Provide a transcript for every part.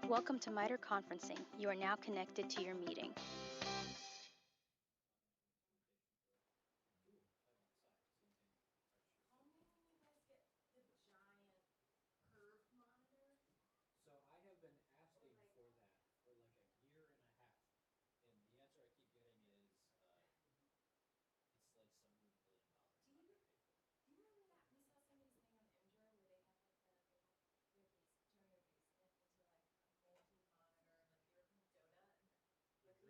Welcome to MITRE conferencing. You are now connected to your meeting. So I have been asking for that for like a year and a half, and the answer I keep getting is it's like some $1 million I'm gonna pay for. Do you remember that we saw somebody's thing on Imgur where they had like their turning their basement into like a multi-monitor, like they were from Dota, and like the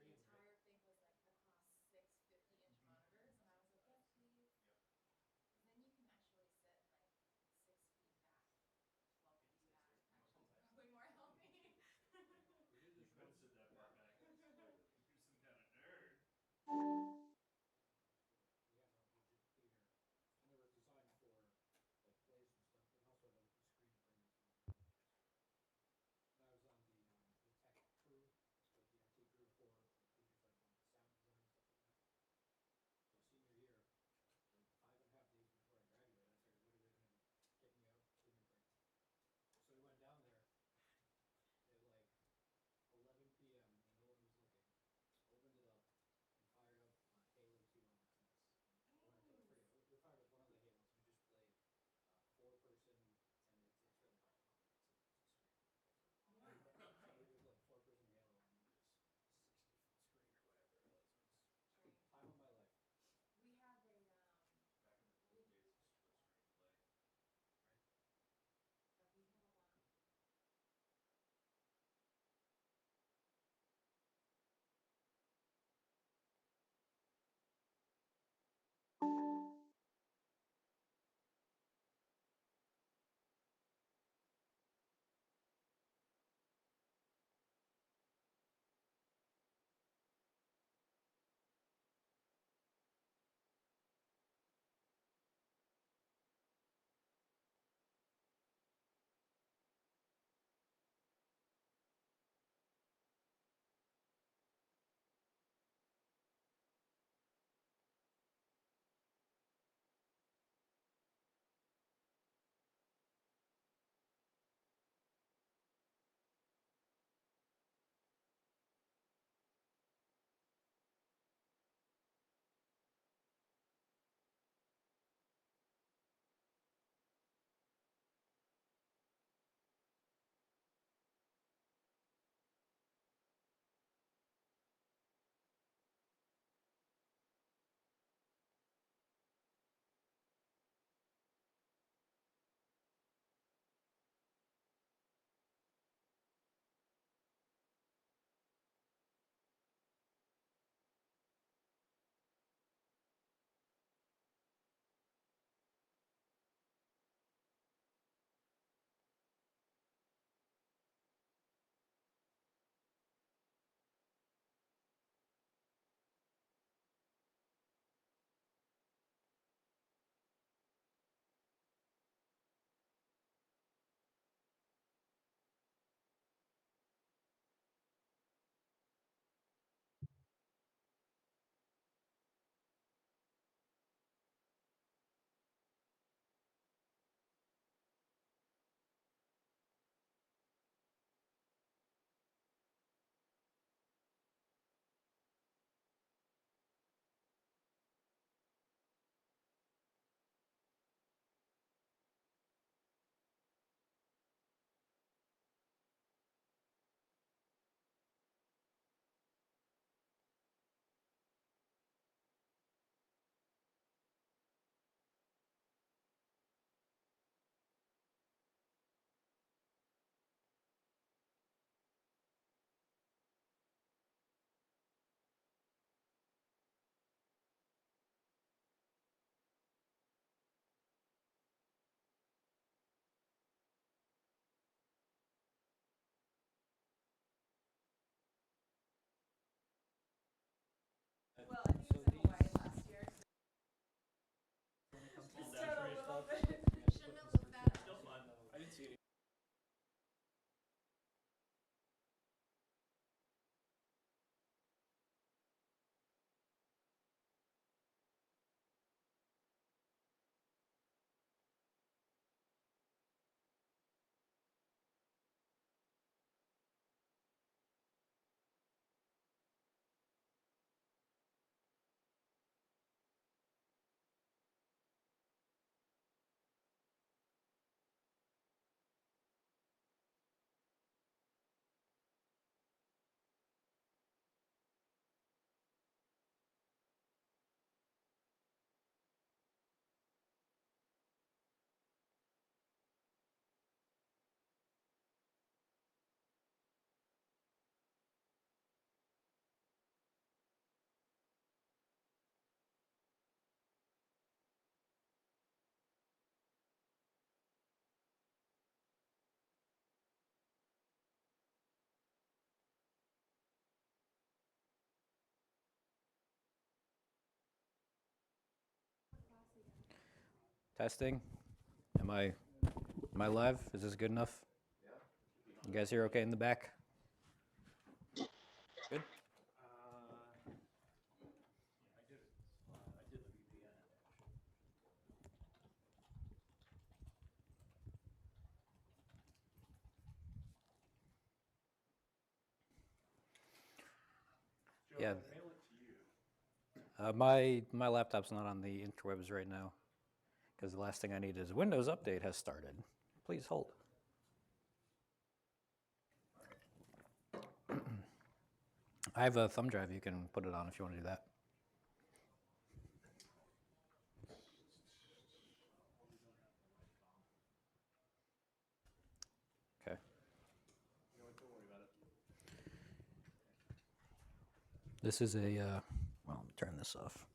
Testing. Am I live? Is this good enough? You guys hear okay in the back? Good. Yeah. My laptop's not on the interwebs right now because the last thing I need is Windows Update has started. Please hold. I have a thumb drive. You can put it on if you want to do that. Okay. This is a, well, let me turn this off.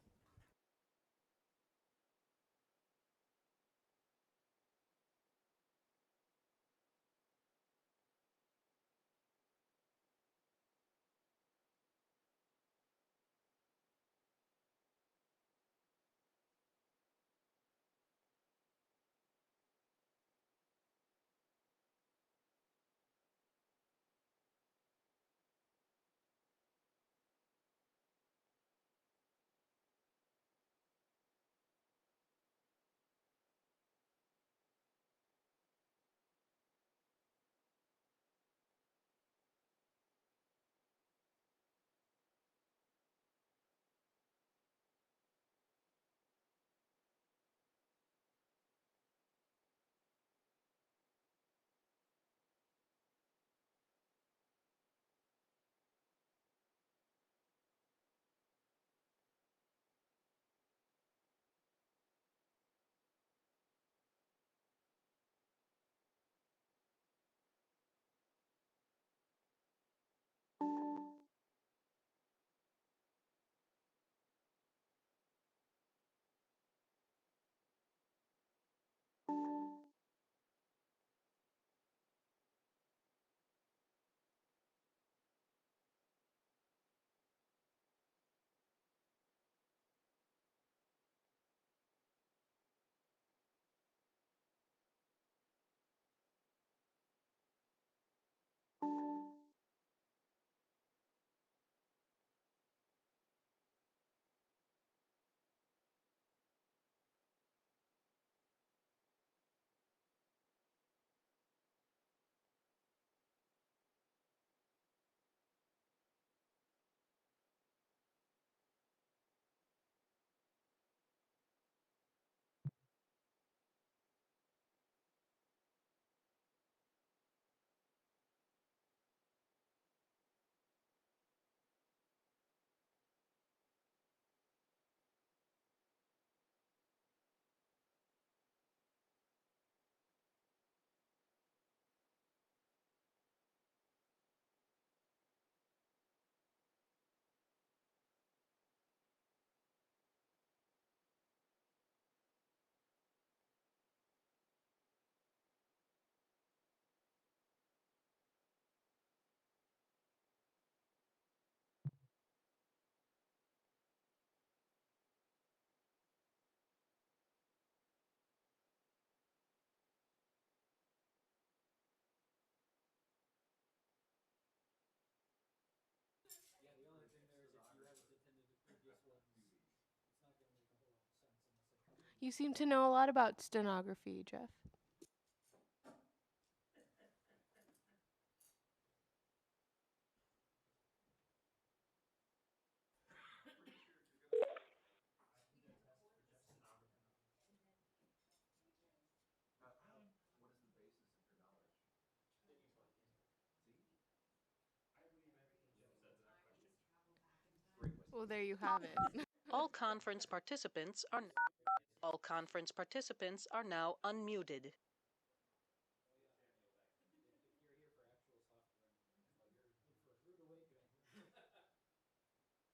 Yeah, the only thing there is if you haven't attended the previous ones, it's not going to make a whole lot of sense unless I cover it. You seem to know a lot about stenography, Jeff. What is the basis of your knowledge? See? Well, there you have it. All conference participants are now unmuted. If you're here for actual software engineering stuff, you're in for a rude awakening. Just everybody leaves. That's it.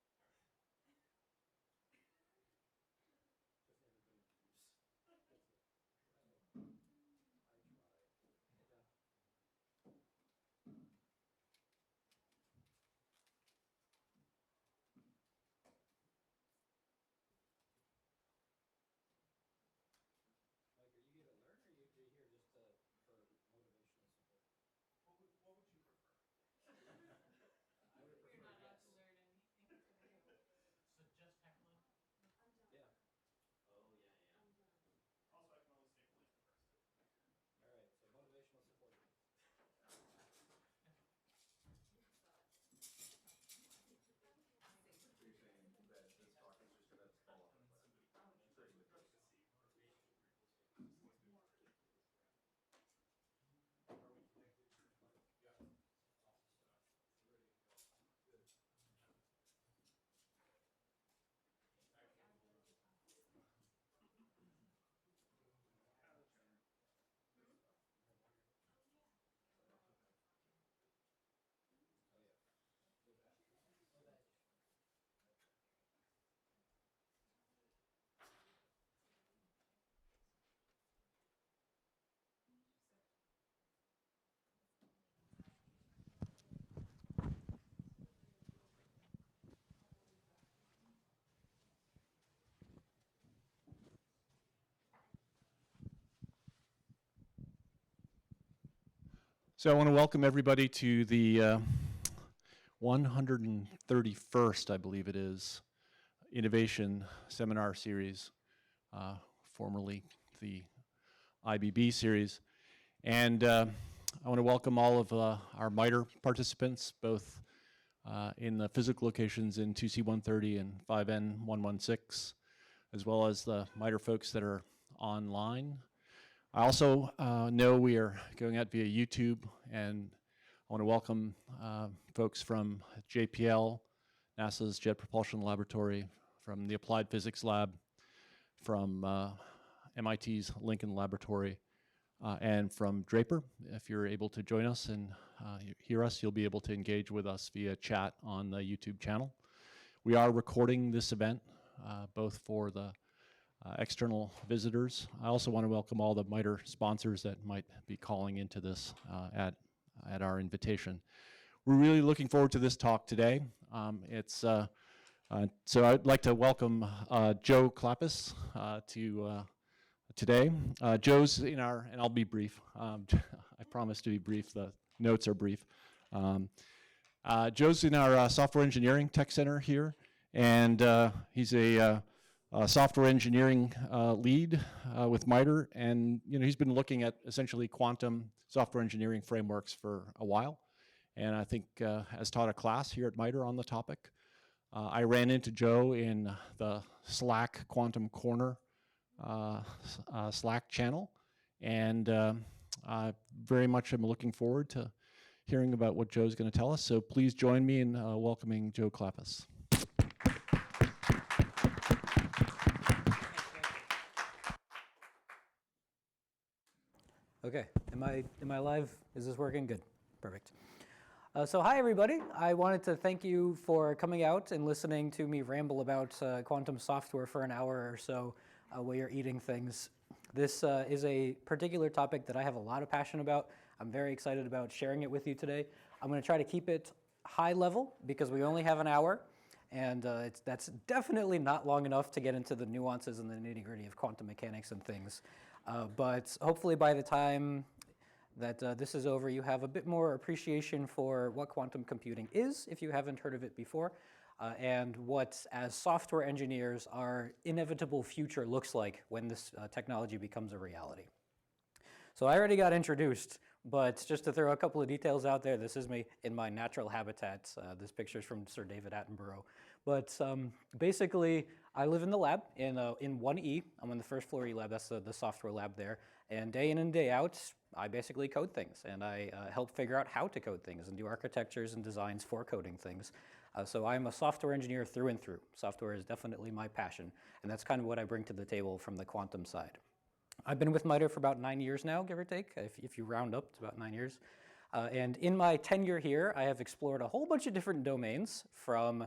I try. Yeah. So I want to welcome everybody to the 131st, I believe it is, Innovation Seminar Series, formerly the IBB series. And I want to welcome all of our MITRE participants, both in the physical locations in 2C130 and 5N116, as well as the MITRE folks that are online. I also know we are going out via YouTube, and I want to welcome folks from JPL, NASA's Jet Propulsion Laboratory, from the Applied Physics Lab, from MIT's Lincoln Laboratory, and from Draper. If you're able to join us and hear us, you'll be able to engage with us via chat on the YouTube channel. We are recording this event, both for the external visitors. I also want to welcome all the MITRE sponsors that might be calling into this at our invitation. We're really looking forward to this talk today. So I'd like to welcome Joe Clapis to today. Joe's in our, and I'll be brief. I promise to be brief. The notes are brief. Joe's in our software engineering tech center here, and he's a software engineering lead with MITRE, and he's been looking at essentially quantum software engineering frameworks for a while, and I think has taught a class here at MITRE on the topic. I ran into Joe in the Slack Quantum Corner Slack channel, and I very much am looking forward to hearing about what Joe's going to tell us, so please join me in welcoming Joe Clapis. Okay, am I live? Is this working? Good, perfect. So hi everybody. I wanted to thank you for coming out and listening to me ramble about quantum software for an hour or so while you're eating things. This is a particular topic that I have a lot of passion about. I'm very excited about sharing it with you today. I'm going to try to keep it high level because we only have an hour, and that's definitely not long enough to get into the nuances and the nitty-gritty of quantum mechanics and things. But hopefully by the time that this is over, you have a bit more appreciation for what quantum computing is, if you haven't heard of it before, and what, as software engineers, our inevitable future looks like when this technology becomes a reality. So I already got introduced, but just to throw a couple of details out there, this is me in my natural habitat. This picture is from Sir David Attenborough. But basically, I live in the lab in 1E. I'm on the first floor E lab. That's the software lab there. And day in and day out, I basically code things. And I help figure out how to code things and do architectures and designs for coding things. So I'm a software engineer through and through. Software is definitely my passion. And that's kind of what I bring to the table from the quantum side. I've been with MITRE for about 9 years now, give or take. If you round up, it's about 9 years. And in my tenure here, I have explored a whole bunch of different domains, from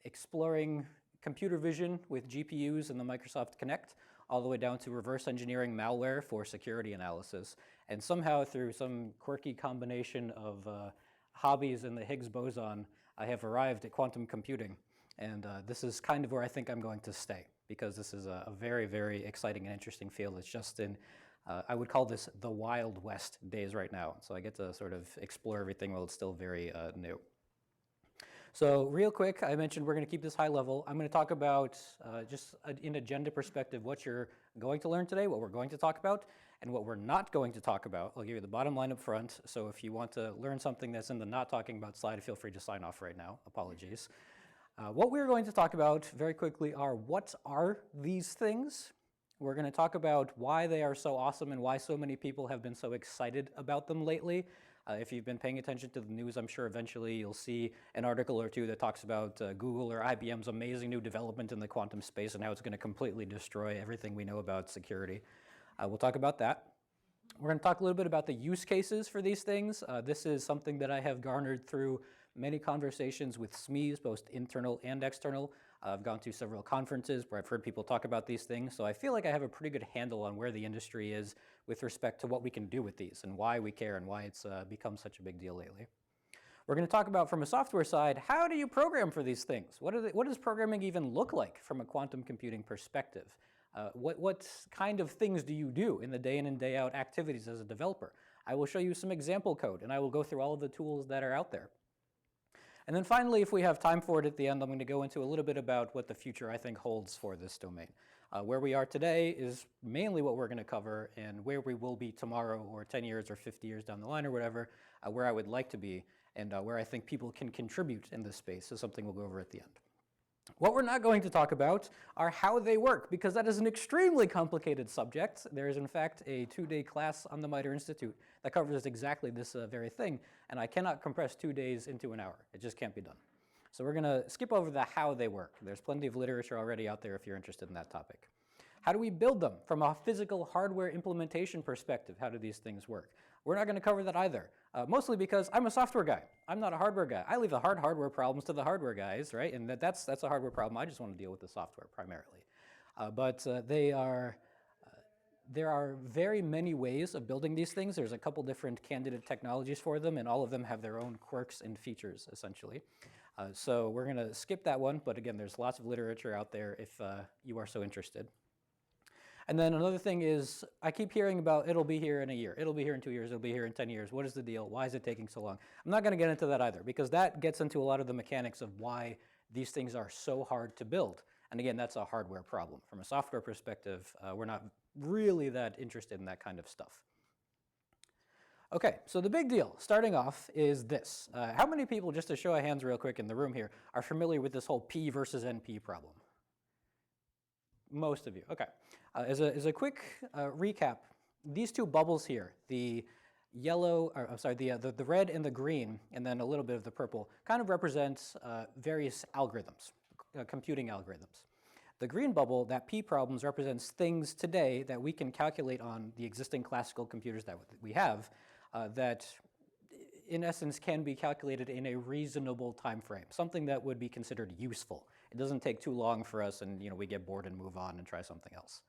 exploring computer vision with GPUs and the Microsoft Kinect, all the way down to reverse engineering malware for security analysis. And somehow, through some quirky combination of hobbies and the Higgs boson, I have arrived at quantum computing. And this is kind of where I think I'm going to stay, because this is a very, very exciting and interesting field. It's just in, I would call this the Wild West days right now. So I get to sort of explore everything while it's still very new. So real quick, I mentioned we're going to keep this high level. I'm going to talk about, just in agenda perspective, what you're going to learn today, what we're going to talk about, and what we're not going to talk about. I'll give you the bottom line up front. So if you want to learn something that's in the not talking about slide, feel free to sign off right now. Apologies. What we're going to talk about very quickly are, what are these things? We're going to talk about why they are so awesome and why so many people have been so excited about them lately. If you've been paying attention to the news, I'm sure eventually you'll see an article or two that talks about Google or IBM's amazing new development in the quantum space and how it's going to completely destroy everything we know about security. We'll talk about that. We're going to talk a little bit about the use cases for these things. This is something that I have garnered through many conversations with SMEs, both internal and external. I've gone to several conferences where I've heard people talk about these things, so I feel like I have a pretty good handle on where the industry is with respect to what we can do with these and why we care and why it's become such a big deal lately. We're going to talk about, from a software side, how do you program for these things? What does programming even look like from a quantum computing perspective? What kind of things do you do in the day in and day out activities as a developer? I will show you some example code, and I will go through all of the tools that are out there. And then finally, if we have time for it at the end, I'm going to go into a little bit about what the future I think holds for this domain. Where we are today is mainly what we're going to cover, and where we will be tomorrow or 10 years or 50 years down the line or whatever, where I would like to be, and where I think people can contribute in this space is something we'll go over at the end. What we're not going to talk about are how they work, because that is an extremely complicated subject. There is, in fact, a 2-day class on the MITRE Institute that covers exactly this very thing, and I cannot compress 2 days into an hour. It just can't be done. So we're going to skip over the how they work. There's plenty of literature already out there if you're interested in that topic. How do we build them? From a physical hardware implementation perspective, how do these things work? We're not going to cover that either, mostly because I'm a software guy. I'm not a hardware guy. I leave the hard hardware problems to the hardware guys, right? And that's a hardware problem. I just want to deal with the software primarily. There are very many ways of building these things. There's a couple different candidate technologies for them, and all of them have their own quirks and features, essentially. So we're going to skip that one, but again, there's lots of literature out there if you are so interested. And then another thing is, I keep hearing about it'll be here in a year, it'll be here in 2 years, it'll be here in 10 years. What is the deal? Why is it taking so long? I'm not going to get into that either, because that gets into a lot of the mechanics of why these things are so hard to build. And again, that's a hardware problem. From a software perspective, we're not really that interested in that kind of stuff. Okay, so the big deal, starting off, is this. How many people, just to show of hands real quick in the room here, are familiar with this whole P versus NP problem? Most of you, okay. As a quick recap, these two bubbles here, the yellow, or I'm sorry, the red and the green, and then a little bit of the purple, kind of represents various algorithms, computing algorithms. The green bubble, that P problems, represents things today that we can calculate on the existing classical computers that we have that in essence can be calculated in a reasonable time frame, something that would be considered useful. It doesn't take too long for us and we get bored and move on and try something else.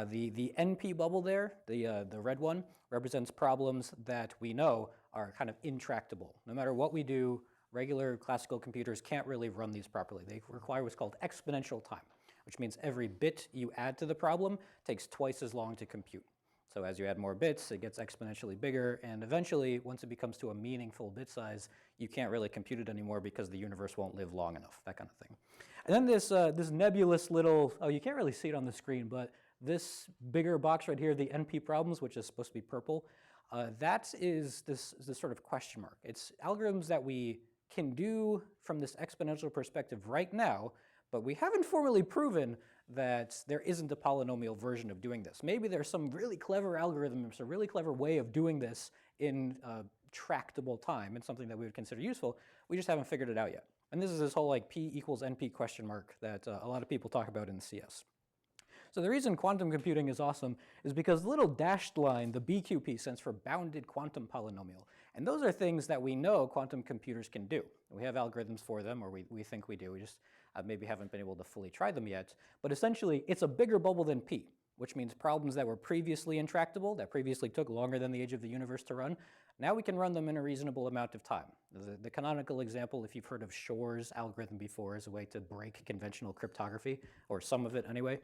The NP bubble there, the red one, represents problems that we know are kind of intractable. No matter what we do, regular classical computers can't really run these properly. They require what's called exponential time, which means every bit you add to the problem takes twice as long to compute. So as you add more bits, it gets exponentially bigger, and eventually, once it becomes to a meaningful bit size, you can't really compute it anymore because the universe won't live long enough, that kind of thing. And then this nebulous little, oh, you can't really see it on the screen, but this bigger box right here, the NP problems, which is supposed to be purple, that is this sort of question mark. It's algorithms that we can do from this exponential perspective right now, but we haven't formally proven that there isn't a polynomial version of doing this. Maybe there's some really clever algorithm, a really clever way of doing this in tractable time and something that we would consider useful. We just haven't figured it out yet. And this is this whole like P equals NP question mark that a lot of people talk about in CS. So the reason quantum computing is awesome is because the little dashed line, the BQP, stands for bounded quantum polynomial. And those are things that we know quantum computers can do. We have algorithms for them, or we think we do. We just maybe haven't been able to fully try them yet. But essentially, it's a bigger bubble than P, which means problems that were previously intractable, that previously took longer than the age of the universe to run, now we can run them in a reasonable amount of time. The canonical example, if you've heard of Shor's algorithm before, is a way to break conventional cryptography, or some of it anyway.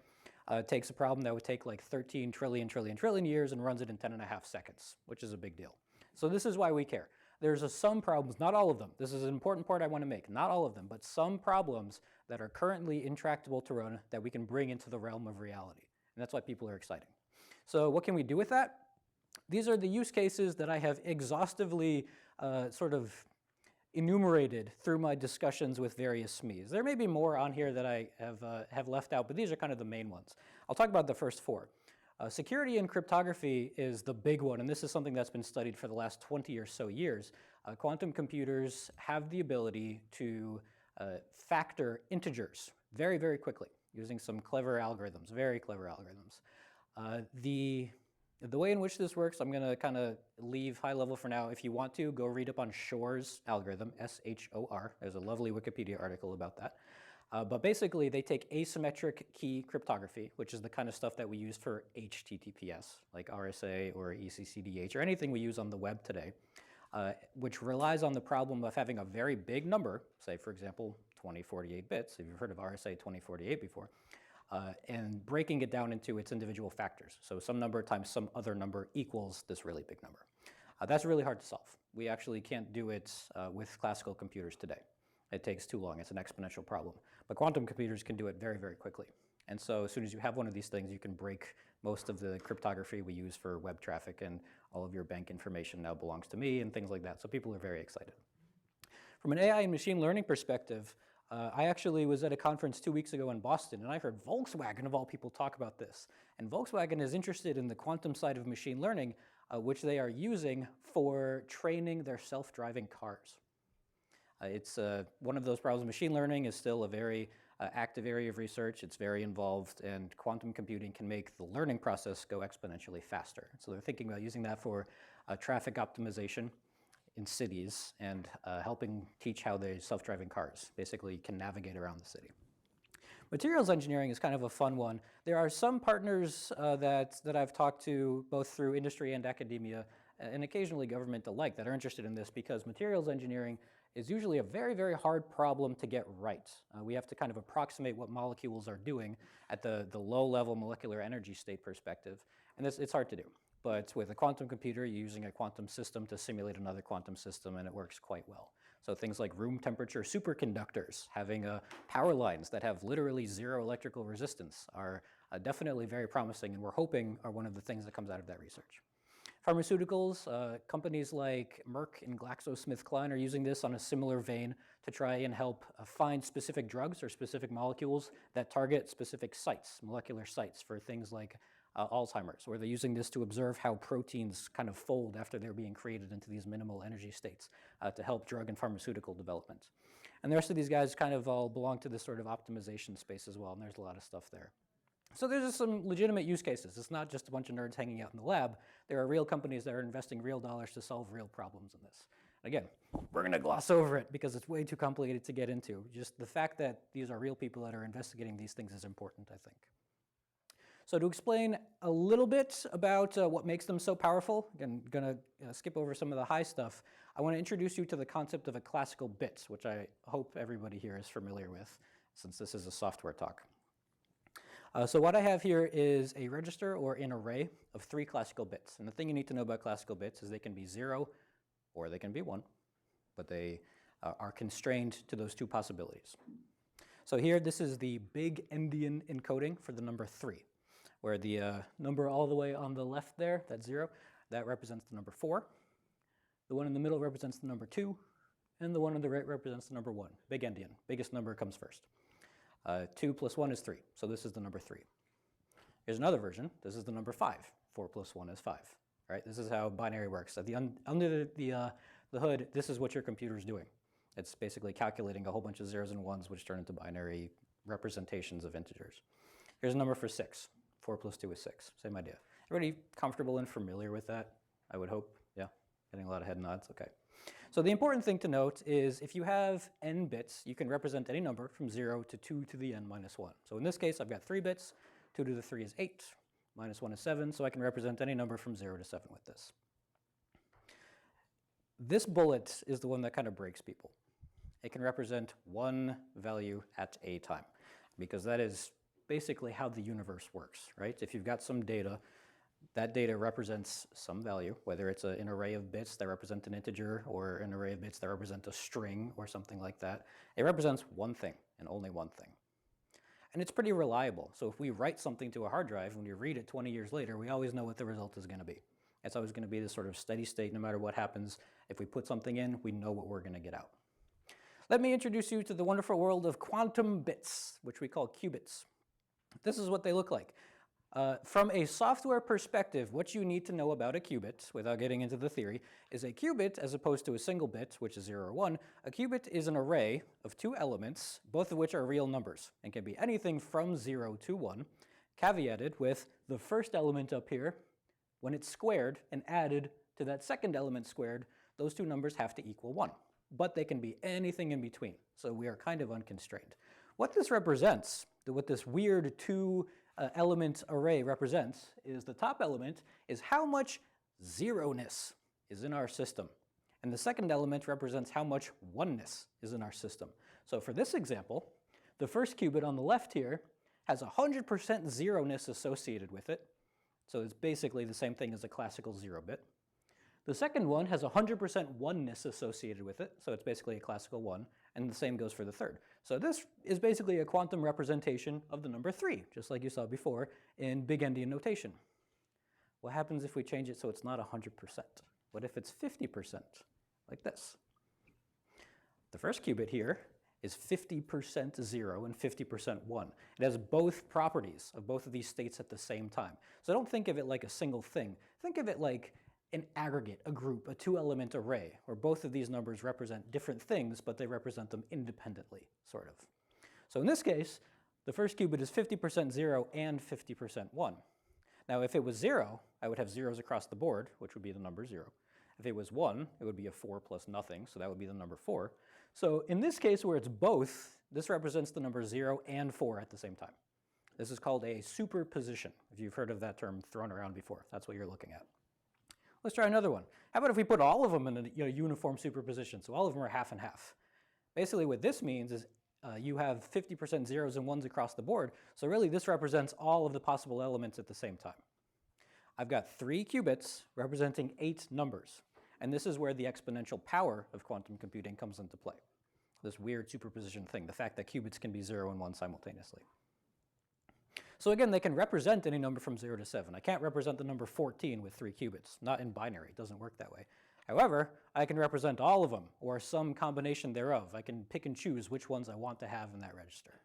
Takes a problem that would take like 13 trillion years and runs it in 10.5 seconds, which is a big deal. So this is why we care. There's some problems, not all of them. This is an important part I want to make. Not all of them, but some problems that are currently intractable to run that we can bring into the realm of reality. And that's why people are excited. So what can we do with that? These are the use cases that I have exhaustively sort of enumerated through my discussions with various SMEs. There may be more on here that I have left out, but these are kind of the main ones. I'll talk about the first four. Security and cryptography is the big one, and this is something that's been studied for the last 20 or so years. Quantum computers have the ability to factor integers very, very quickly using some clever algorithms, very clever algorithms. The way in which this works, I'm going to kind of leave high level for now. If you want to, go read up on Shor's algorithm, S-H-O-R. There's a lovely Wikipedia article about that. But basically, they take asymmetric key cryptography, which is the kind of stuff that we use for HTTPS, like RSA or ECCDH, or anything we use on the web today, which relies on the problem of having a very big number, say, for example, 2048 bits, if you've heard of RSA 2048 before, and breaking it down into its individual factors. So some number times some other number equals this really big number. That's really hard to solve. We actually can't do it with classical computers today. It takes too long. It's an exponential problem. But quantum computers can do it very, very quickly. And so as soon as you have one of these things, you can break most of the cryptography we use for web traffic, and all of your bank information now belongs to me and things like that. So people are very excited. From an AI and machine learning perspective, I actually was at a conference 2 weeks ago in Boston, and I heard Volkswagen, of all people, talk about this. And Volkswagen is interested in the quantum side of machine learning, which they are using for training their self-driving cars. It's one of those problems. Machine learning is still a very active area of research. It's very involved, and quantum computing can make the learning process go exponentially faster. So they're thinking about using that for traffic optimization in cities and helping teach how the self-driving cars basically can navigate around the city. Materials engineering is kind of a fun one. There are some partners that I've talked to both through industry and academia and occasionally government alike that are interested in this, because materials engineering is usually a very, very hard problem to get right. We have to kind of approximate what molecules are doing at the low-level molecular energy state perspective, and it's hard to do. But with a quantum computer, you're using a quantum system to simulate another quantum system, and it works quite well. So things like room temperature superconductors, having power lines that have literally zero electrical resistance are definitely very promising, and we're hoping are one of the things that comes out of that research. Pharmaceuticals, companies like Merck and GlaxoSmithKline are using this on a similar vein to try and help find specific drugs or specific molecules that target specific sites, molecular sites, for things like Alzheimer's, where they're using this to observe how proteins kind of fold after they're being created into these minimal energy states to help drug and pharmaceutical development. And the rest of these guys kind of all belong to this sort of optimization space as well, and there's a lot of stuff there. So there's just some legitimate use cases. It's not just a bunch of nerds hanging out in the lab. There are real companies that are investing real dollars to solve real problems in this. Again, we're going to gloss over it because it's way too complicated to get into. Just the fact that these are real people that are investigating these things is important, I think. So to explain a little bit about what makes them so powerful, again, I'm going to skip over some of the high stuff. I want to introduce you to the concept of a classical bit, which I hope everybody here is familiar with, since this is a software talk. So what I have here is a register or an array of 3 classical bits. And the thing you need to know about classical bits is they can be 0 or they can be 1, but they are constrained to those 2 possibilities. So here, this is the big endian encoding for the number 3, where the number all the way on the left there, that's 0, that represents the number 4. The one in the middle represents the number 2, and the one on the right represents the number 1. Big endian, biggest number comes first. 2 plus 1 is 3, so this is the number 3. Here's another version. This is the number 5. 4 plus 1 is 5. Right? This is how binary works. At under the hood, this is what your computer is doing. It's basically calculating a whole bunch of zeros and ones, which turn into binary representations of integers. Here's a number for 6. 4 plus 2 is 6. Same idea. Everybody comfortable and familiar with that? I would hope. Yeah? Getting a lot of head nods. Okay. So the important thing to note is if you have n bits, you can represent any number from 0 to 2 to the n minus 1. So in this case, I've got 3 bits. 2 to the 3 is 8. Minus 1 is 7. So I can represent any number from 0 to 7 with this. This bullet is the one that kind of breaks people. It can represent one value at a time, because that is basically how the universe works, right? If you've got some data, that data represents some value, whether it's an array of bits that represent an integer or an array of bits that represent a string or something like that. It represents one thing and only one thing. And it's pretty reliable. So if we write something to a hard drive, when we read it 20 years later, we always know what the result is going to be. It's always going to be this sort of steady state no matter what happens. If we put something in, we know what we're going to get out. Let me introduce you to the wonderful world of quantum bits, which we call qubits. This is what they look like. From a software perspective, what you need to know about a qubit, without getting into the theory, is a qubit, as opposed to a single bit, which is 0 or 1, a qubit is an array of 2 elements, both of which are real numbers, and can be anything from 0 to 1, caveated with the first element up here, when it's squared and added to that second element squared, those 2 numbers have to equal 1. But they can be anything in between, so we are kind of unconstrained. What this represents, what this weird 2 element array represents, is the top element is how much zeroness is in our system. And the second element represents how much oneness is in our system. So for this example, the first qubit on the left here has 100% zeroness associated with it. So it's basically the same thing as a classical 0 bit. The second one has 100% oneness associated with it, so it's basically a classical 1, and the same goes for the third. So this is basically a quantum representation of the number 3, just like you saw before in big endian notation. What happens if we change it so it's not 100%? What if it's 50%, like this? The first qubit here is 50% 0 and 50% 1. It has both properties of both of these states at the same time. So don't think of it like a single thing. Think of it like an aggregate, a group, a two-element array, where both of these numbers represent different things, but they represent them independently, sort of. So in this case, the first qubit is 50% 0 and 50% 1. Now, if it was 0, I would have zeros across the board, which would be the number 0. If it was 1, it would be a 4 plus nothing, so that would be the number 4. So in this case where it's both, this represents the number 0 and 4 at the same time. This is called a superposition, if you've heard of that term thrown around before. That's what you're looking at. Let's try another one. How about if we put all of them in a uniform superposition, so all of them are half and half? Basically what this means is you have 50% zeros and ones across the board, so really this represents all of the possible elements at the same time. I've got 3 qubits representing 8 numbers, and this is where the exponential power of quantum computing comes into play. This weird superposition thing, the fact that qubits can be 0 and 1 simultaneously. So again, they can represent any number from 0 to 7. I can't represent the number 14 with 3 qubits, not in binary, it doesn't work that way. However, I can represent all of them, or some combination thereof. I can pick and choose which ones I want to have in that register.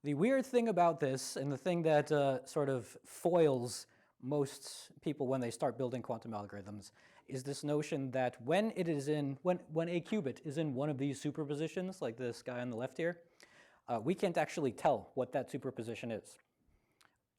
The weird thing about this, and the thing that sort of foils most people when they start building quantum algorithms, is this notion that when a qubit is in one of these superpositions, like this guy on the left here, we can't actually tell what that superposition is.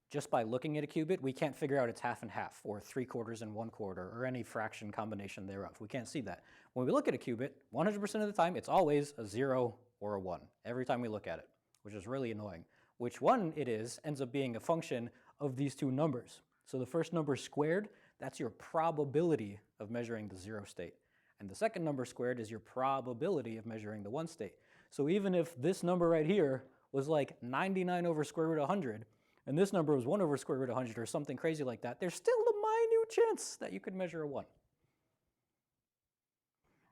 Just by looking at a qubit, we can't figure out it's half and half, or 3/4 and 1/4, or any fraction combination thereof. We can't see that. When we look at a qubit, 100% of the time, it's always a 0 or a 1, every time we look at it, which is really annoying. Which one it is ends up being a function of these two numbers. So the first number squared, that's your probability of measuring the 0 state. And the second number squared is your probability of measuring the 1 state. So even if this number right here was like 99 over square root of 100, and this number was 1 over square root of 100 or something crazy like that, there's still a minute chance that you could measure a 1.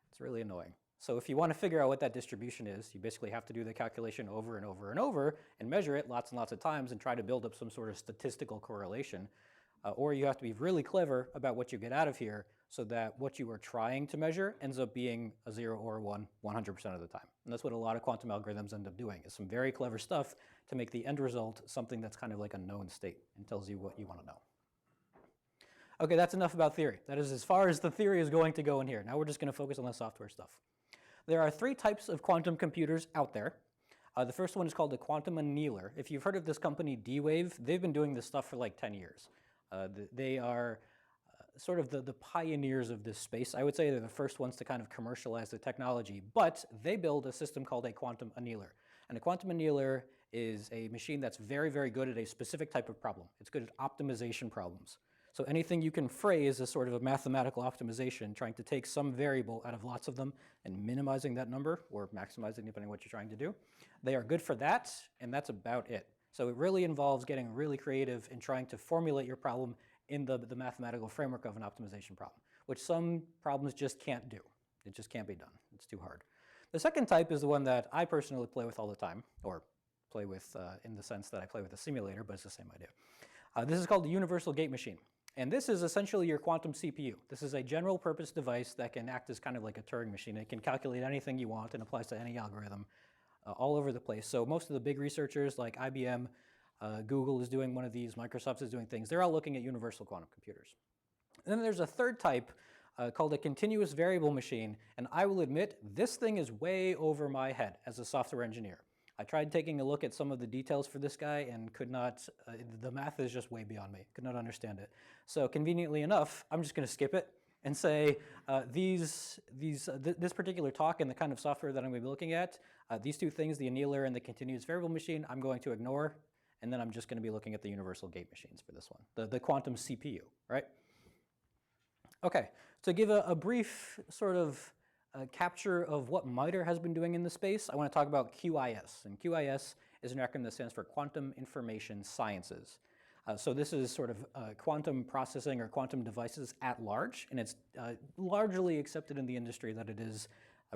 It's really annoying. So if you want to figure out what that distribution is, you basically have to do the calculation over and over and over and measure it lots and lots of times and try to build up some sort of statistical correlation. Or you have to be really clever about what you get out of here so that what you are trying to measure ends up being a 0 or a 1 100% of the time. And that's what a lot of quantum algorithms end up doing, is some very clever stuff to make the end result something that's kind of like a known state and tells you what you want to know. Okay, that's enough about theory. That is as far as the theory is going to go in here. Now we're just going to focus on the software stuff. There are 3 types of quantum computers out there. The first one is called a quantum annealer. If you've heard of this company, D-Wave, they've been doing this stuff for like 10 years. They are sort of the pioneers of this space. I would say they're the first ones to kind of commercialize the technology, but they build a system called a quantum annealer. And a quantum annealer is a machine that's very, very good at a specific type of problem. It's good at optimization problems. So anything you can phrase as sort of a mathematical optimization, trying to take some variable out of lots of them and minimizing that number, or maximizing depending on what you're trying to do, they are good for that, and that's about it. So it really involves getting really creative and trying to formulate your problem in the mathematical framework of an optimization problem, which some problems just can't do. It just can't be done. It's too hard. The second type is the one that I personally play with all the time, or play with in the sense that I play with a simulator, but it's the same idea. This is called the universal gate machine. And this is essentially your quantum CPU. This is a general purpose device that can act as kind of like a Turing machine. It can calculate anything you want and applies to any algorithm all over the place. So most of the big researchers like IBM, Google is doing one of these, Microsoft is doing things. They're all looking at universal quantum computers. And then there's a third type called a continuous variable machine. And I will admit, this thing is way over my head as a software engineer. I tried taking a look at some of the details for this guy and could not, the math is just way beyond me, could not understand it. So conveniently enough, I'm just going to skip it and say this particular talk and the kind of software that I'm going to be looking at, these two things, the annealer and the continuous variable machine, I'm going to ignore, and then I'm just going to be looking at the universal gate machines for this one, the quantum CPU, right? Okay, to give a brief sort of capture of what MITRE has been doing in the space, I want to talk about QIS. And QIS is an acronym that stands for Quantum Information Sciences. So this is sort of quantum processing or quantum devices at large, and it's largely accepted in the industry that it is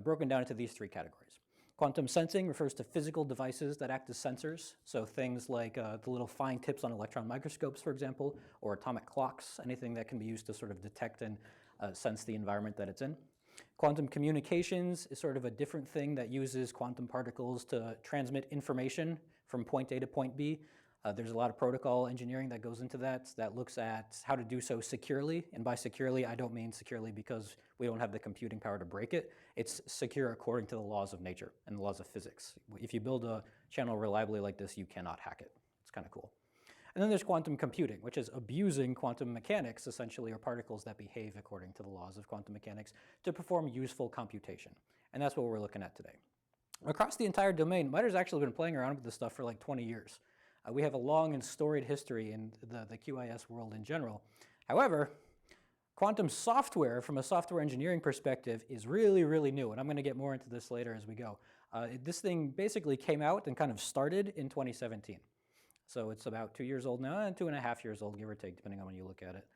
broken down into these three categories. Quantum sensing refers to physical devices that act as sensors, so things like the little fine tips on electron microscopes, for example, or atomic clocks, anything that can be used to sort of detect and sense the environment that it's in. Quantum communications is sort of a different thing that uses quantum particles to transmit information from point A to point B. There's a lot of protocol engineering that goes into that looks at how to do so securely. And by securely, I don't mean securely because we don't have the computing power to break it. It's secure according to the laws of nature and the laws of physics. If you build a channel reliably like this, you cannot hack it. It's kind of cool. And then there's quantum computing, which is abusing quantum mechanics, essentially, or particles that behave according to the laws of quantum mechanics to perform useful computation. And that's what we're looking at today. Across the entire domain, MITRE'S actually been playing around with this stuff for like 20 years. We have a long and storied history in the QIS world in general. However, quantum software, from a software engineering perspective, is really, really new. And I'm going to get more into this later as we go. This thing basically came out and kind of started in 2017. So it's about 2 years old now, and 2.5 years old, give or take, depending on when you look at it.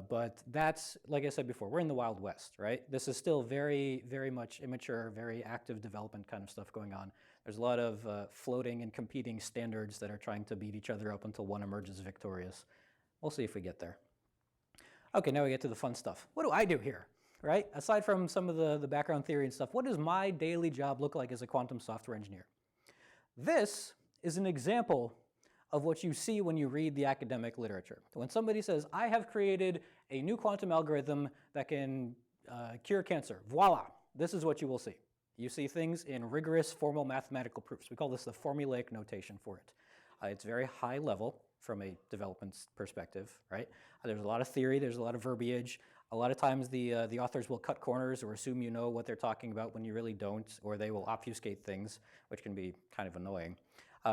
But that's, like I said before, we're in the Wild West, right? This is still very, very much immature, very active development kind of stuff going on. There's a lot of floating and competing standards that are trying to beat each other up until one emerges victorious. We'll see if we get there. Okay, now we get to the fun stuff. What do I do here, right? Aside from some of the background theory and stuff, what does my daily job look like as a quantum software engineer? This is an example of what you see when you read the academic literature. When somebody says, I have created a new quantum algorithm that can cure cancer, voila, this is what you will see. You see things in rigorous formal mathematical proofs. We call this the formulaic notation for it. It's very high level from a development perspective, right? There's a lot of theory, there's a lot of verbiage. A lot of times the authors will cut corners or assume you know what they're talking about when you really don't, or they will obfuscate things, which can be kind of annoying.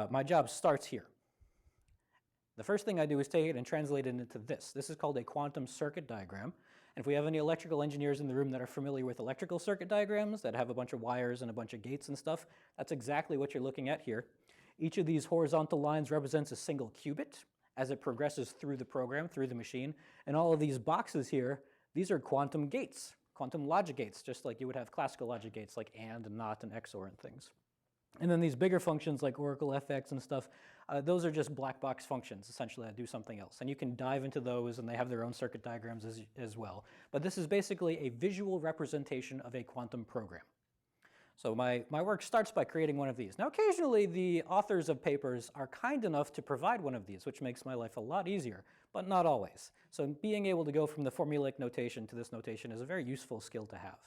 My job starts here. The first thing I do is take it and translate it into this. This is called a quantum circuit diagram. And if we have any electrical engineers in the room that are familiar with electrical circuit diagrams that have a bunch of wires and a bunch of gates and stuff, that's exactly what you're looking at here. Each of these horizontal lines represents a single qubit as it progresses through the program, through the machine. And all of these boxes here, these are quantum gates, quantum logic gates, just like you would have classical logic gates like AND, NOT, and XOR and things. And then these bigger functions like Oracle, FX, and stuff, those are just black box functions, essentially, that do something else. And you can dive into those, and they have their own circuit diagrams as well. But this is basically a visual representation of a quantum program. So my work starts by creating one of these. Now, occasionally, the authors of papers are kind enough to provide one of these, which makes my life a lot easier, but not always. So being able to go from the formulaic notation to this notation is a very useful skill to have.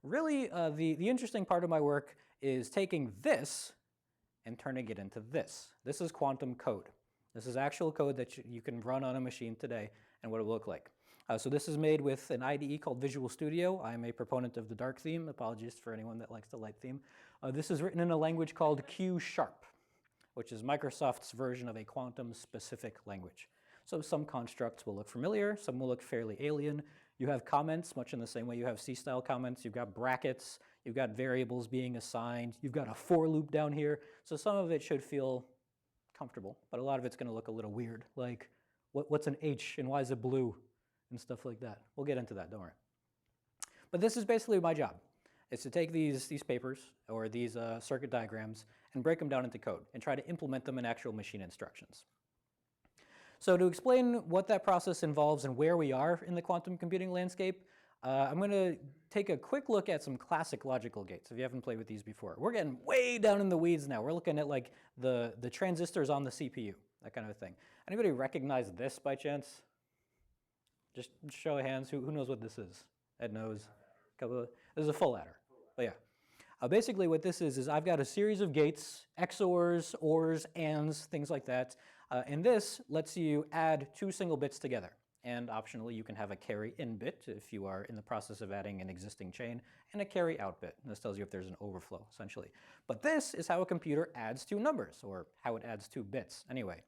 Really, the interesting part of my work is taking this and turning it into this. This is quantum code. This is actual code that you can run on a machine today and what it will look like. So this is made with an IDE called Visual Studio. I'm a proponent of the dark theme. Apologies for anyone that likes the light theme. This is written in a language called Q#, which is Microsoft's version of a quantum-specific language. So some constructs will look familiar, some will look fairly alien. You have comments, much in the same way you have C-style comments. You've got brackets. You've got variables being assigned. You've got a for loop down here. So some of it should feel comfortable, but a lot of it's going to look a little weird. Like, what's an H and why is it blue? And stuff like that. We'll get into that, don't worry. But this is basically my job. It's to take these papers or these circuit diagrams and break them down into code and try to implement them in actual machine instructions. So to explain what that process involves and where we are in the quantum computing landscape, I'm going to take a quick look at some classic logical gates if you haven't played with these before. We're getting way down in the weeds now. We're looking at like the transistors on the CPU, that kind of a thing. Anybody recognize this by chance? Just show of hands, who knows what this is? Ed knows. This is a full adder, but yeah. Basically what this is I've got a series of gates, XORs, ORs, ANDs, things like that. And this lets you add 2 single bits together. And optionally, you can have a carry in bit if you are in the process of adding an existing chain, and a carry out bit. And this tells you if there's an overflow, essentially. But this is how a computer adds 2 numbers, or how it adds 2 bits. Anyway,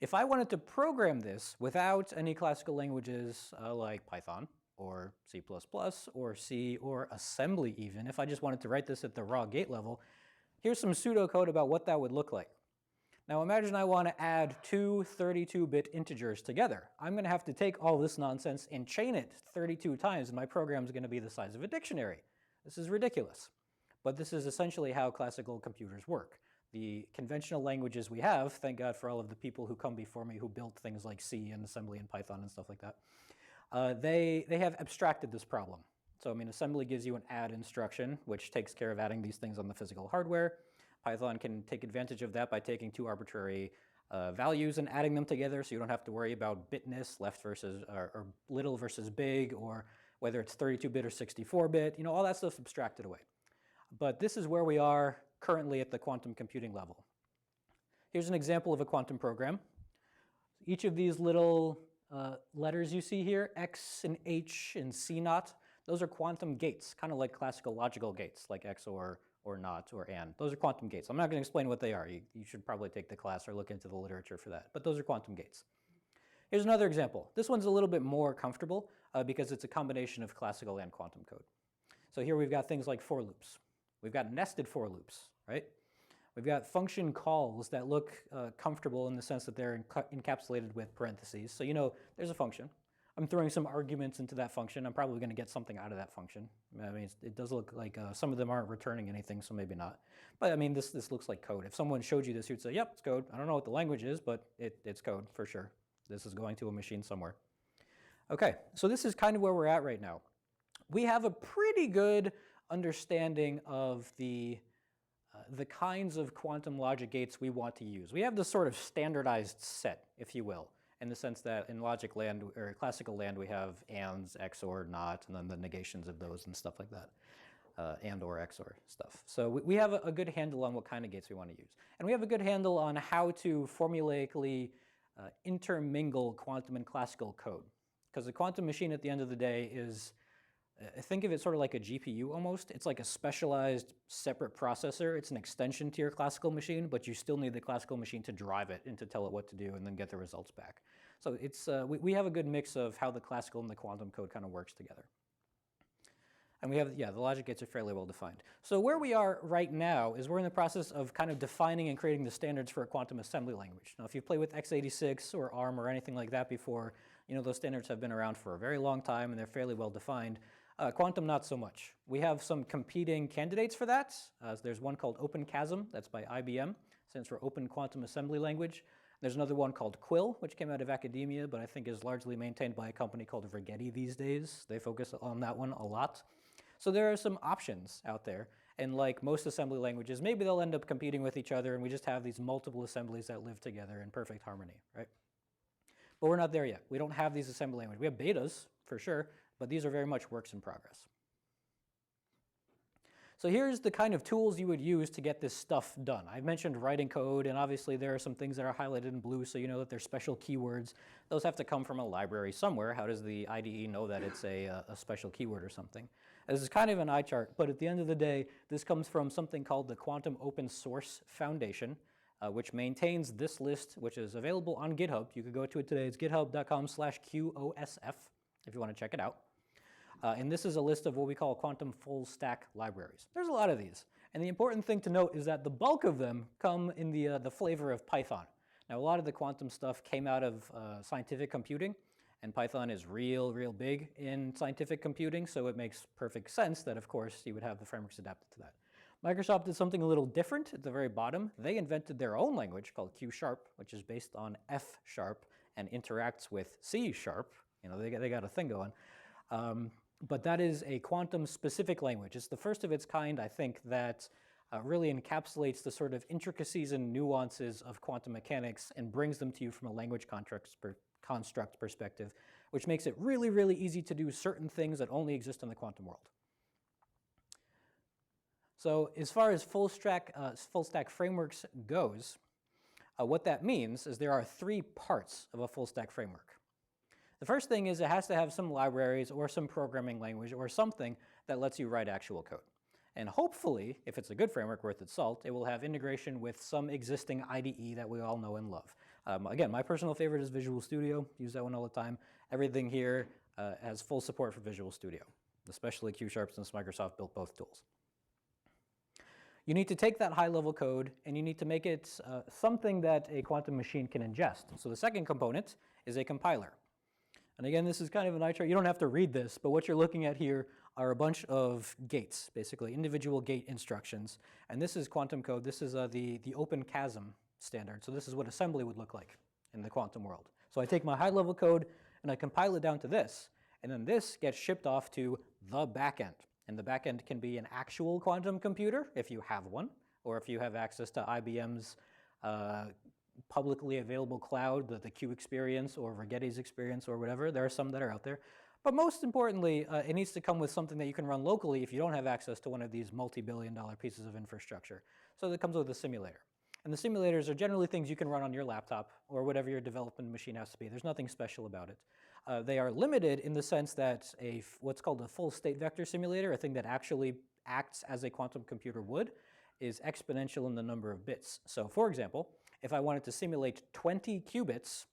if I wanted to program this without any classical languages like Python, or C++, or C, or assembly even, if I just wanted to write this at the raw gate level, here's some pseudocode about what that would look like. Now imagine I want to add two 32-bit integers together. I'm going to have to take all this nonsense and chain it 32 times, and my program is going to be the size of a dictionary. This is ridiculous. But this is essentially how classical computers work. The conventional languages we have, thank God for all of the people who come before me who built things like C and assembly and Python and stuff like that, they have abstracted this problem. So I mean, assembly gives you an add instruction, which takes care of adding these things on the physical hardware. Python can take advantage of that by taking two arbitrary values and adding them together, so you don't have to worry about bitness, left versus or little versus big, or whether it's 32-bit or 64-bit. You know, all that stuff's abstracted away. But this is where we are currently at the quantum computing level. Here's an example of a quantum program. Each of these little letters you see here, X and H and C naught, those are quantum gates, kind of like classical logical gates, like XOR or not or and. Those are quantum gates. I'm not going to explain what they are. You should probably take the class or look into the literature for that. But those are quantum gates. Here's another example. This one's a little bit more comfortable because it's a combination of classical and quantum code. So here we've got things like for loops. We've got nested for loops, right? We've got function calls that look comfortable in the sense that they're encapsulated with parentheses. So you know there's a function. I'm throwing some arguments into that function. I'm probably going to get something out of that function. I mean, it does look like some of them aren't returning anything, so maybe not. But I mean, this looks like code. If someone showed you this, you'd say, yep, it's code. I don't know what the language is, but it's code for sure. This is going to a machine somewhere. Okay, so this is kind of where we're at right now. We have a pretty good understanding of the kinds of quantum logic gates we want to use. We have this sort of standardized set, if you will, in the sense that in logic land or classical land we have ands, XOR, not, and then the negations of those and stuff like that, and or XOR stuff. So we have a good handle on what kind of gates we want to use. And we have a good handle on how to formulaically intermingle quantum and classical code. Because the quantum machine at the end of the day is, think of it sort of like a GPU almost. It's like a specialized separate processor. It's an extension to your classical machine, but you still need the classical machine to drive it and to tell it what to do and then get the results back. So it's, we have a good mix of how the classical and the quantum code kind of works together. And we have, yeah, the logic gates are fairly well defined. So where we are right now is we're in the process of kind of defining and creating the standards for a quantum assembly language. Now, if you've played with x86 or ARM or anything like that before, you know those standards have been around for a very long time and they're fairly well defined. Quantum, not so much. We have some competing candidates for that. There's one called OpenQASM, that's by IBM, stands for Open Quantum Assembly Language. There's another one called Quill, which came out of academia, but I think is largely maintained by a company called Rigetti these days. They focus on that one a lot. So there are some options out there, and like most assembly languages, maybe they'll end up competing with each other, and we just have these multiple assemblies that live together in perfect harmony, right? But we're not there yet. We don't have these assembly languages. We have betas, for sure, but these are very much works in progress. So here's the kind of tools you would use to get this stuff done. I've mentioned writing code, and obviously there are some things that are highlighted in blue, so you know that they're special keywords. Those have to come from a library somewhere. How does the IDE know that it's a special keyword or something? This is kind of an eye chart, but at the end of the day, this comes from something called the Quantum Open Source Foundation, which maintains this list, which is available on GitHub. You could go to it today. It's github.com/QOSF if you want to check it out. And this is a list of what we call quantum full stack libraries. There's a lot of these. And the important thing to note is that the bulk of them come in the flavor of Python. Now, a lot of the quantum stuff came out of scientific computing, and Python is real big in scientific computing, so it makes perfect sense that, of course, you would have the frameworks adapted to that. Microsoft did something a little different at the very bottom. They invented their own language called Q#, which is based on F# and interacts with C#. You know, they got a thing going. But that is a quantum-specific language. It's the first of its kind, I think, that really encapsulates the sort of intricacies and nuances of quantum mechanics and brings them to you from a language construct perspective, which makes it really easy to do certain things that only exist in the quantum world. So as far as full stack frameworks goes, what that means is there are 3 parts of a full stack framework. The first thing is it has to have some libraries or some programming language or something that lets you write actual code. And hopefully, if it's a good framework worth its salt, it will have integration with some existing IDE that we all know and love. Again, my personal favorite is Visual Studio. Use that one all the time. Everything here has full support for Visual Studio, especially Q# since Microsoft built both tools. you need to take that high-level code and you need to make it something that a quantum machine can ingest. So the second component is a compiler. And again, this is kind of an eye chart. You don't have to read this, but what you're looking at here are a bunch of gates, basically individual gate instructions. And this is quantum code. This is the open chasm standard. So this is what assembly would look like in the quantum world. So I take my high-level code and I compile it down to this, and then this gets shipped off to the backend. And the backend can be an actual quantum computer, if you have one, or if you have access to IBM's publicly available cloud, the Q Experience or Rigetti's Experience or whatever. There are some that are out there. But most importantly, it needs to come with something that you can run locally if you don't have access to one of these multi-billion-dollar pieces of infrastructure. So that comes with a simulator. And the simulators are generally things you can run on your laptop or whatever your development machine has to be. There's nothing special about it. They are limited in the sense that what's called a full state vector simulator, a thing that actually acts as a quantum computer would, is exponential in the number of bits. So for example, if I wanted to simulate 20 qubits,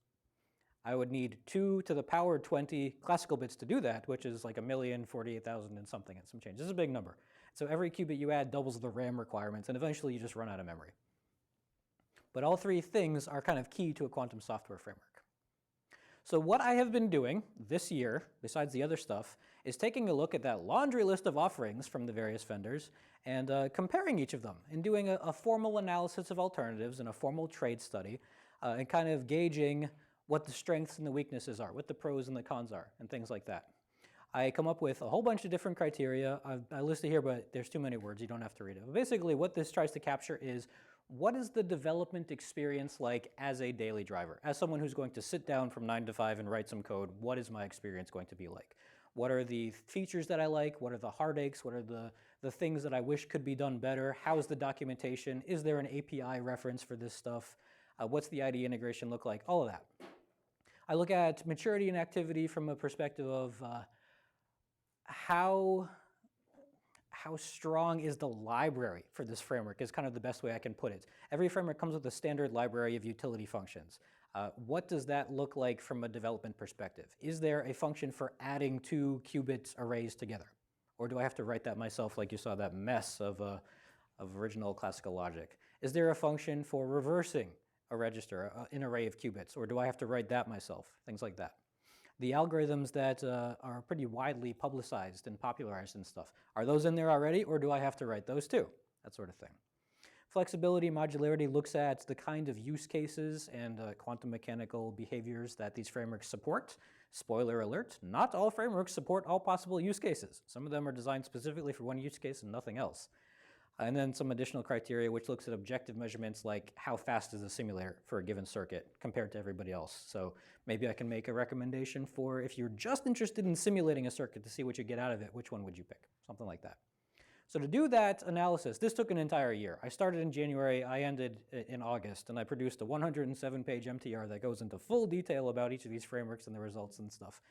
I would need 2 to the power 20 classical bits to do that, which is like 1,048,000 and something and some change. This is a big number. So every qubit you add doubles the RAM requirements, and eventually you just run out of memory. But all three things are kind of key to a quantum software framework. So what I have been doing this year, besides the other stuff, is taking a look at that laundry list of offerings from the various vendors and comparing each of them and doing a formal analysis of alternatives and a formal trade study and kind of gauging what the strengths and the weaknesses are, what the pros and the cons are, and things like that. I come up with a whole bunch of different criteria. I list it here, but there's too many words. You don't have to read it. But basically, what this tries to capture is what is the development experience like as a daily driver? As someone who's going to sit down from 9 to 5 and write some code, what is my experience going to be like? What are the features that I like? What are the heartaches? What are the things that I wish could be done better? How is the documentation? Is there an API reference for this stuff? What's the ID integration look like? All of that. I look at maturity and activity from a perspective of how strong is the library for this framework is kind of the best way I can put it. Every framework comes with a standard library of utility functions. What does that look like from a development perspective? Is there a function for adding 2 qubit arrays together? Or do I have to write that myself like you saw that mess of original classical logic? Is there a function for reversing a register, an array of qubits? Or do I have to write that myself? Things like that. The algorithms that are pretty widely publicized and popularized and stuff, are those in there already, or do I have to write those too? That sort of thing. Flexibility, modularity looks at the kind of use cases and quantum mechanical behaviors that these frameworks support. Spoiler alert, not all frameworks support all possible use cases. Some of them are designed specifically for one use case and nothing else. And then some additional criteria which looks at objective measurements like how fast is the simulator for a given circuit compared to everybody else. So maybe I can make a recommendation for if you're just interested in simulating a circuit to see what you get out of it, which one would you pick? Something like that. So to do that analysis, this took an entire year. I started in January, I ended in August, and I produced a 107-page MTR that goes into full detail about each of these frameworks and the results and stuff.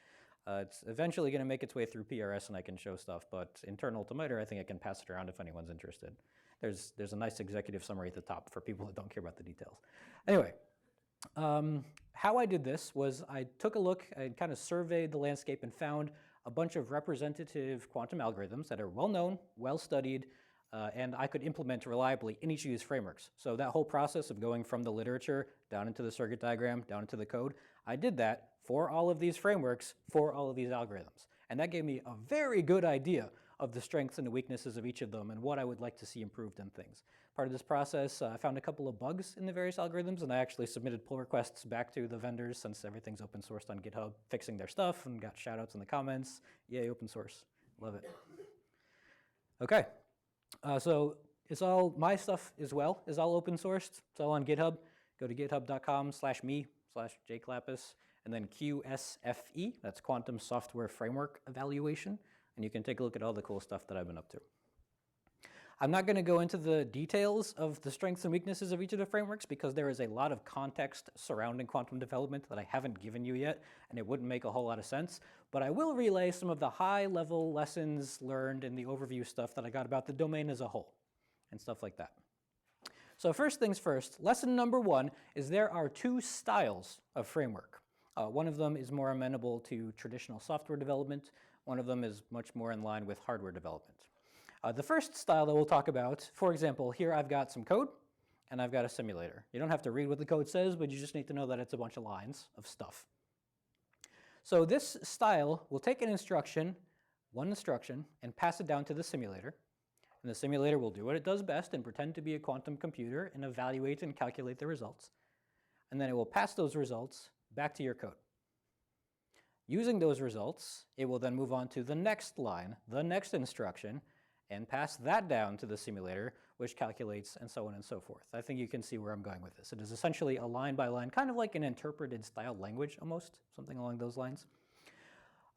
It's eventually going to make its way through PRS and I can show stuff, but internal to MITRE, I think I can pass it around if anyone's interested. There's a nice executive summary at the top for people that don't care about the details. Anyway, how I did this was I took a look, I kind of surveyed the landscape and found a bunch of representative quantum algorithms that are well-known, well-studied, and I could implement reliably in each of these frameworks. So that whole process of going from the literature down into the circuit diagram, down into the code, I did that for all of these frameworks, for all of these algorithms. And that gave me a very good idea of the strengths and the weaknesses of each of them and what I would like to see improved in things. Part of this process, I found a couple of bugs in the various algorithms, and I actually submitted pull requests back to the vendors since everything's open sourced on GitHub, fixing their stuff, and got shout outs in the comments. Yay, open source. Love it. Okay, so it's all, my stuff as well is all open sourced. It's all on GitHub. Go to github.com/me/jclapis, and then QSFE, that's Quantum Software Framework Evaluation, and you can take a look at all the cool stuff that I've been up to. I'm not going to go into the details of the strengths and weaknesses of each of the frameworks because there is a lot of context surrounding quantum development that I haven't given you yet, and it wouldn't make a whole lot of sense. But I will relay some of the high-level lessons learned and the overview stuff that I got about the domain as a whole, and stuff like that. So first things first, lesson number 1 is there are 2 styles of framework. One of them is more amenable to traditional software development. One of them is much more in line with hardware development. The first style that we'll talk about, for example, here I've got some code and I've got a simulator. You don't have to read what the code says, but you just need to know that it's a bunch of lines of stuff. So this style will take an instruction, one instruction, and pass it down to the simulator. And the simulator will do what it does best and pretend to be a quantum computer and evaluate and calculate the results. And then it will pass those results back to your code. Using those results, it will then move on to the next line, the next instruction, and pass that down to the simulator, which calculates and so on and so forth. I think you can see where I'm going with this. It is essentially a line by line, kind of like an interpreted style language almost, something along those lines.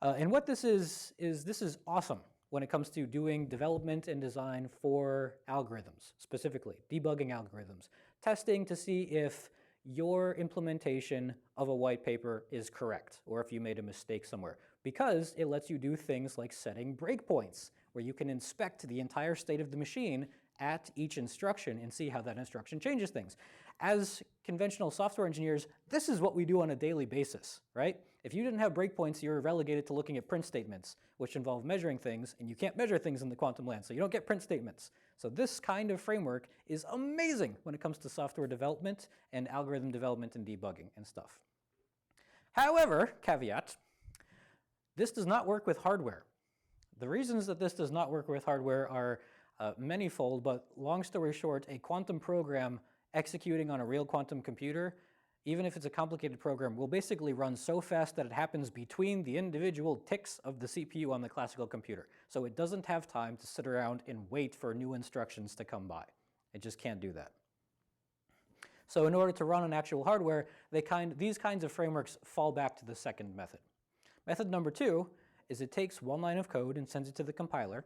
And what this is awesome when it comes to doing development and design for algorithms, specifically debugging algorithms, testing to see if your implementation of a white paper is correct or if you made a mistake somewhere, because it lets you do things like setting breakpoints, where you can inspect the entire state of the machine at each instruction and see how that instruction changes things. As conventional software engineers, this is what we do on a daily basis, right? If you didn't have breakpoints, you're relegated to looking at print statements, which involve measuring things, and you can't measure things in the quantum land, so you don't get print statements. So this kind of framework is amazing when it comes to software development and algorithm development and debugging and stuff. However, caveat, this does not work with hardware. The reasons that this does not work with hardware are manyfold, but long story short, a quantum program executing on a real quantum computer, even if it's a complicated program, will basically run so fast that it happens between the individual ticks of the CPU on the classical computer. So it doesn't have time to sit around and wait for new instructions to come by. It just can't do that. So in order to run on actual hardware, these kinds of frameworks fall back to the second method. Method number 2 is it takes one line of code and sends it to the compiler,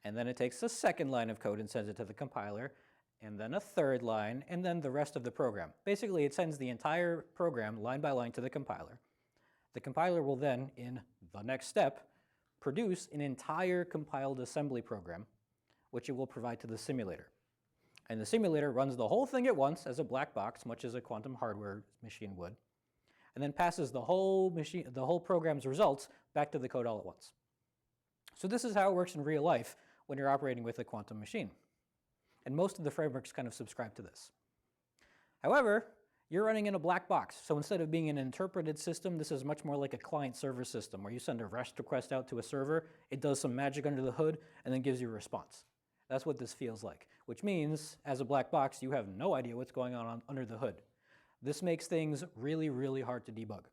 and then it takes a second line of code and sends it to the compiler, and then a third line, and then the rest of the program. Basically, it sends the entire program line by line to the compiler. The compiler will then, in the next step, produce an entire compiled assembly program, which it will provide to the simulator. And the simulator runs the whole thing at once as a black box, much as a quantum hardware machine would, and then passes the whole program's results back to the code all at once. So this is how it works in real life when you're operating with a quantum machine. And most of the frameworks kind of subscribe to this. However, you're running in a black box. So instead of being an interpreted system, this is much more like a client-server system where you send a REST request out to a server, it does some magic under the hood, and then gives you a response. That's what this feels like, which means as a black box, you have no idea what's going on under the hood. This makes things really, really hard to debug,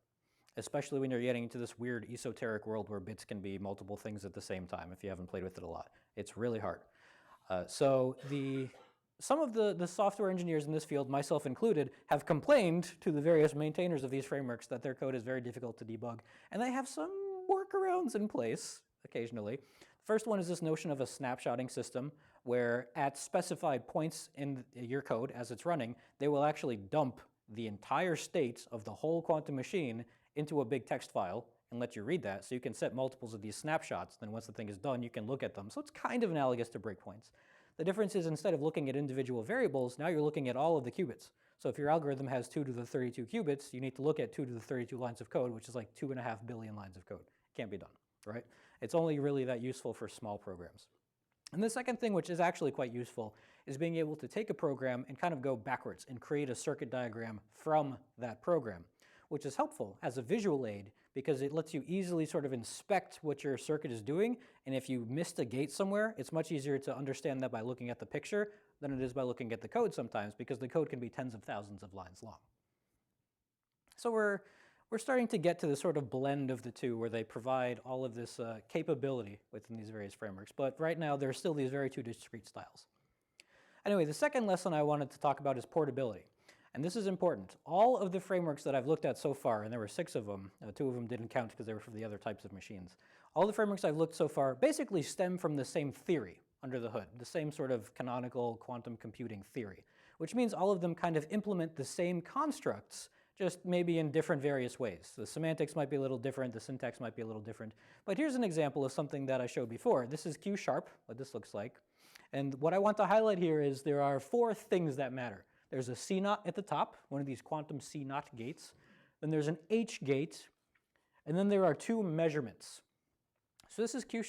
especially when you're getting into this weird esoteric world where bits can be multiple things at the same time if you haven't played with it a lot. It's really hard. So some of the software engineers in this field, myself included, have complained to the various maintainers of these frameworks that their code is very difficult to debug, and they have some workarounds in place occasionally. The first one is this notion of a snapshotting system, where at specified points in your code as it's running, they will actually dump the entire state of the whole quantum machine into a big text file and let you read that, so you can set multiples of these snapshots. Then once the thing is done, you can look at them. So it's kind of analogous to breakpoints. The difference is instead of looking at individual variables, now you're looking at all of the qubits. So if your algorithm has 2 to the 32 qubits, you need to look at 2 to the 32 lines of code, which is like 2.5 billion lines of code. Can't be done, right? It's only really that useful for small programs. And the second thing, which is actually quite useful, is being able to take a program and kind of go backwards and create a circuit diagram from that program, which is helpful as a visual aid because it lets you easily sort of inspect what your circuit is doing. And if you missed a gate somewhere, it's much easier to understand that by looking at the picture than it is by looking at the code sometimes, because the code can be tens of thousands of lines long. So we're starting to get to the sort of blend of the two where they provide all of this capability within these various frameworks. But right now, there are still these very two discrete styles. Anyway, the second lesson I wanted to talk about is portability. And this is important. All of the frameworks that I've looked at so far, and there were 6 of them, 2 of them didn't count because they were for the other types of machines. All the frameworks I've looked so far basically stem from the same theory under the hood, the same sort of canonical quantum computing theory, which means all of them kind of implement the same constructs, just maybe in different various ways. The semantics might be a little different, the syntax might be a little different. But here's an example of something that I showed before. This is Q#, what this looks like. And what I want to highlight here is there are 4 things that matter. There's a C0 at the top, one of these quantum C0 gates. Then there's an H gate. And then there are 2 measurements. So this is Q#.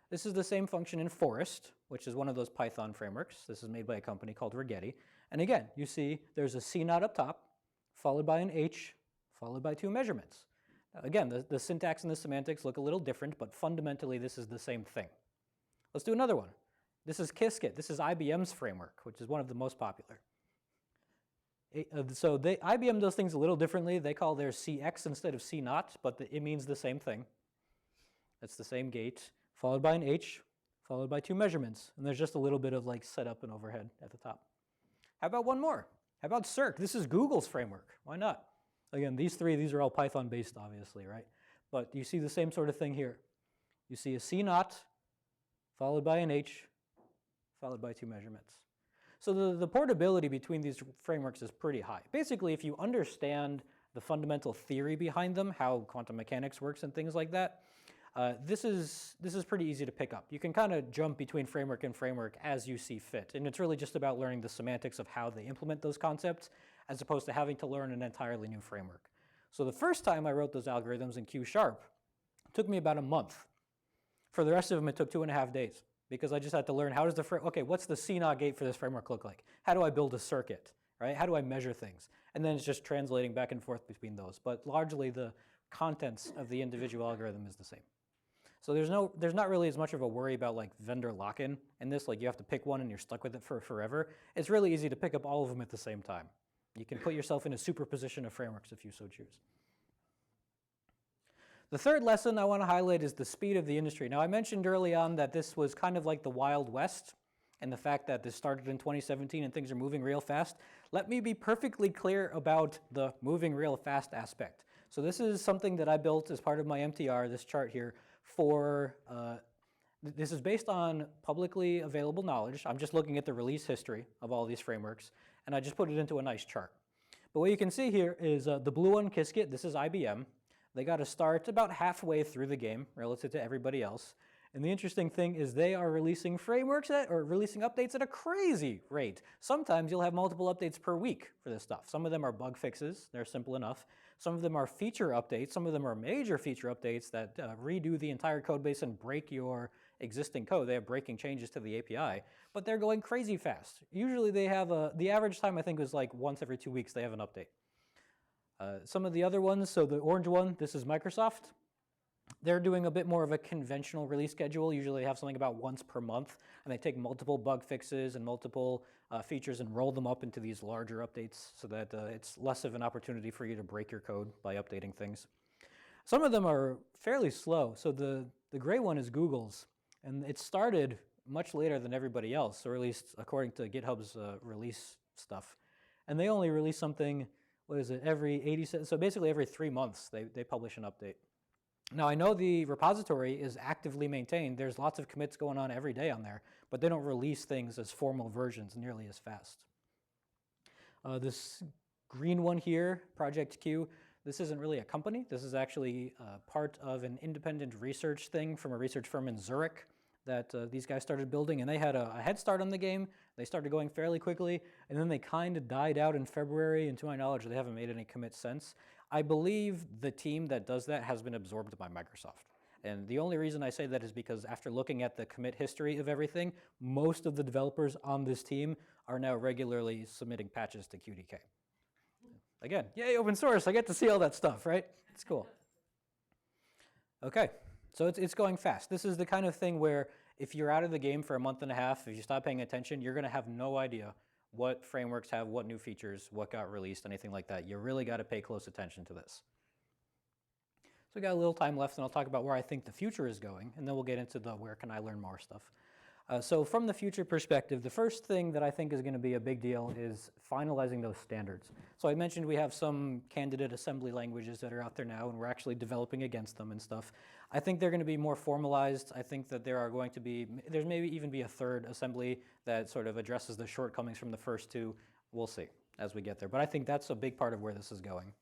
This is the same function in Forest, which is one of those Python frameworks. This is made by a company called Rigetti. And again, you see there's a C naught up top, followed by an H, followed by 2 measurements. Now, again, the syntax and the semantics look a little different, but fundamentally this is the same thing. Let's do another one. This is Qiskit. This is IBM's framework, which is one of the most popular. IBM does things a little differently. They call theirs CX instead of C naught, but it means the same thing. It's the same gate, followed by an H, followed by 2 measurements. And there's just a little bit of like setup and overhead at the top. How about one more? How about Circ? This is Google's framework. Why not? Again, these are all Python based, obviously, right? But you see the same sort of thing here. You see a C naught, followed by an H, followed by 2 measurements. So the portability between these frameworks is pretty high. Basically, if you understand the fundamental theory behind them, how quantum mechanics works and things like that, this is pretty easy to pick up. You can kind of jump between framework and framework as you see fit. And it's really just about learning the semantics of how they implement those concepts, as opposed to having to learn an entirely new framework. So the first time I wrote those algorithms in Q#, it took me about a month. For the rest of them, it took 2.5 days, because I just had to learn how does okay, what's the CNOT gate for this framework look like? How do I build a circuit, right? How do I measure things? And then it's just translating back and forth between those. But largely the contents of the individual algorithm is the same. So there's not really as much of a worry about like vendor lock-in in this, like you have to pick one and you're stuck with it for forever. It's really easy to pick up all of them at the same time. You can put yourself in a superposition of frameworks if you so choose. The third lesson I want to highlight is the speed of the industry. Now I mentioned early on that this was kind of like the Wild West, and the fact that this started in 2017 and things are moving real fast. Let me be perfectly clear about the moving real fast aspect. So this is something that I built as part of my MTR, this chart here, this is based on publicly available knowledge. I'm just looking at the release history of all these frameworks, and I just put it into a nice chart. But what you can see here is the blue one, Qiskit, this is IBM. They got to start about halfway through the game relative to everybody else. And the interesting thing is they are releasing frameworks releasing updates at a crazy rate. Sometimes you'll have multiple updates per week for this stuff. Some of them are bug fixes, they're simple enough. Some of them are feature updates, some of them are major feature updates that redo the entire code base and break your existing code. They have breaking changes to the API, but they're going crazy fast. Usually they have the average time I think was like once every 2 weeks they have an update. Some of the other ones, so the orange one, this is Microsoft. They're doing a bit more of a conventional release schedule. Usually they have something about once per month, and they take multiple bug fixes and multiple features and roll them up into these larger updates so that it's less of an opportunity for you to break your code by updating things. Some of them are fairly slow. So the gray one is Google's, and it started much later than everybody else, or at least according to GitHub's release stuff. And they only release something, what is it, every 80, so basically every 3 months they publish an update. Now I know the repository is actively maintained. There's lots of commits going on every day on there, but they don't release things as formal versions nearly as fast. This green one here, Project Q, this isn't really a company. This is actually part of an independent research thing from a research firm in Zurich that these guys started building, and they had a head start on the game. They started going fairly quickly, and then they kind of died out in February, and to my knowledge, they haven't made any commits since. I believe the team that does that has been absorbed by Microsoft. And the only reason I say that is because after looking at the commit history of everything, most of the developers on this team are now regularly submitting patches to QDK. Again, yay, open source, I get to see all that stuff, right? It's cool. Okay, so it's going fast. This is the kind of thing where if you're out of the game for a month and a half, if you stop paying attention, you're gonna have no idea what frameworks have what new features, what got released, anything like that. You really got to pay close attention to this. So we got a little time left, and I'll talk about where I think the future is going, and then we'll get into the where can I learn more stuff. So from the future perspective, the first thing that I think is going to be a big deal is finalizing those standards. So I mentioned we have some candidate assembly languages that are out there now, and we're actually developing against them and stuff. I think they're going to be more formalized. I think that there are going to be, there's maybe even be a third assembly that sort of addresses the shortcomings from the first two. We'll see as we get there. But I think that's a big part of where this is going.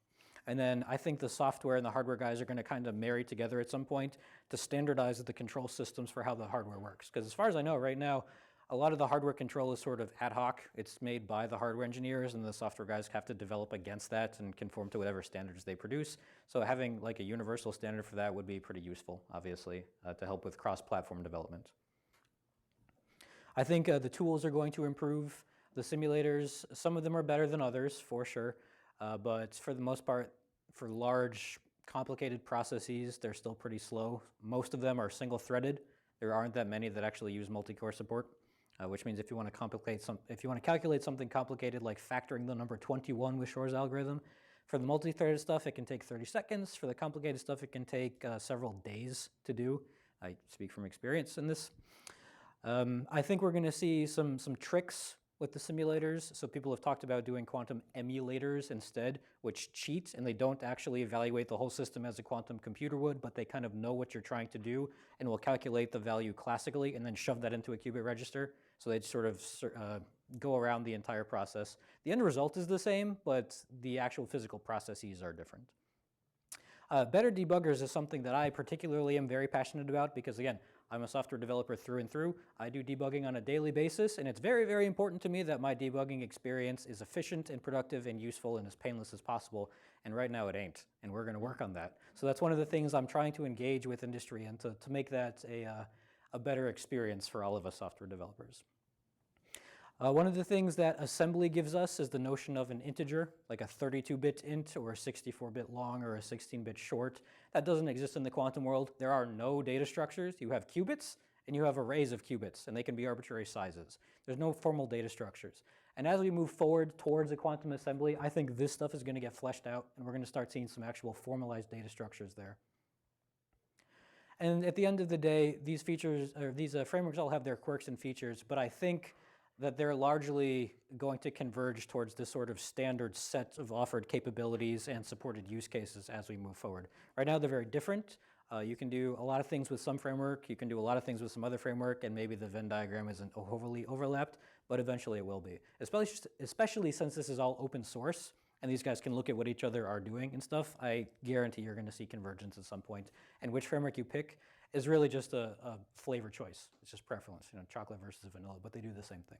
And then I think the software and the hardware guys are going to kind of marry together at some point to standardize the control systems for how the hardware works. Because as far as I know right now, A lot of the hardware control is sort of ad hoc. It's made by the hardware engineers, and the software guys have to develop against that and conform to whatever standards they produce. So having like a universal standard for that would be pretty useful, obviously, to help with cross-platform development. I think the tools are going to improve. The simulators, some of them are better than others, for sure, but for the most part, for large, complicated processes, they're still pretty slow. Most of them are single-threaded. There aren't that many that actually use multi-core support, which means if you want to calculate something complicated like factoring the number 21 with Shor's algorithm, for the multi-threaded stuff, it can take 30 seconds. For the complicated stuff, it can take several days to do. I speak from experience in this. I think we're going to see some tricks with the simulators. So people have talked about doing quantum emulators instead, which cheat, and they don't actually evaluate the whole system as a quantum computer would, but they kind of know what you're trying to do and will calculate the value classically and then shove that into a qubit register. So they sort of go around the entire process. The end result is the same, but the actual physical processes are different. Better debuggers is something that I particularly am very passionate about because, again, I'm a software developer through and through. I do debugging on a daily basis, and it's very, very important to me that my debugging experience is efficient and productive and useful and as painless as possible. And right now it ain't, and we're going to work on that. So that's one of the things I'm trying to engage with industry and to make that a better experience for all of us software developers. One of the things that assembly gives us is the notion of an integer, like a 32-bit int or a 64-bit long or a 16-bit short. That doesn't exist in the quantum world. There are no data structures. You have qubits and you have arrays of qubits, and they can be arbitrary sizes. There's no formal data structures. And as we move forward towards a quantum assembly, I think this stuff is going to get fleshed out, and we're going to start seeing some actual formalized data structures there. And at the end of the day, these features, or these frameworks all have their quirks and features, but I think that they're largely going to converge towards this sort of standard set of offered capabilities and supported use cases as we move forward. Right now, they're very different. You can do a lot of things with some framework, you can do a lot of things with some other framework, and maybe the Venn diagram isn't overly overlapped, but eventually it will be. Especially since this is all open source, and these guys can look at what each other are doing and stuff, I guarantee you're going to see convergence at some point. And which framework you pick is really just a flavor choice. It's just preference, chocolate versus vanilla, but they do the same thing.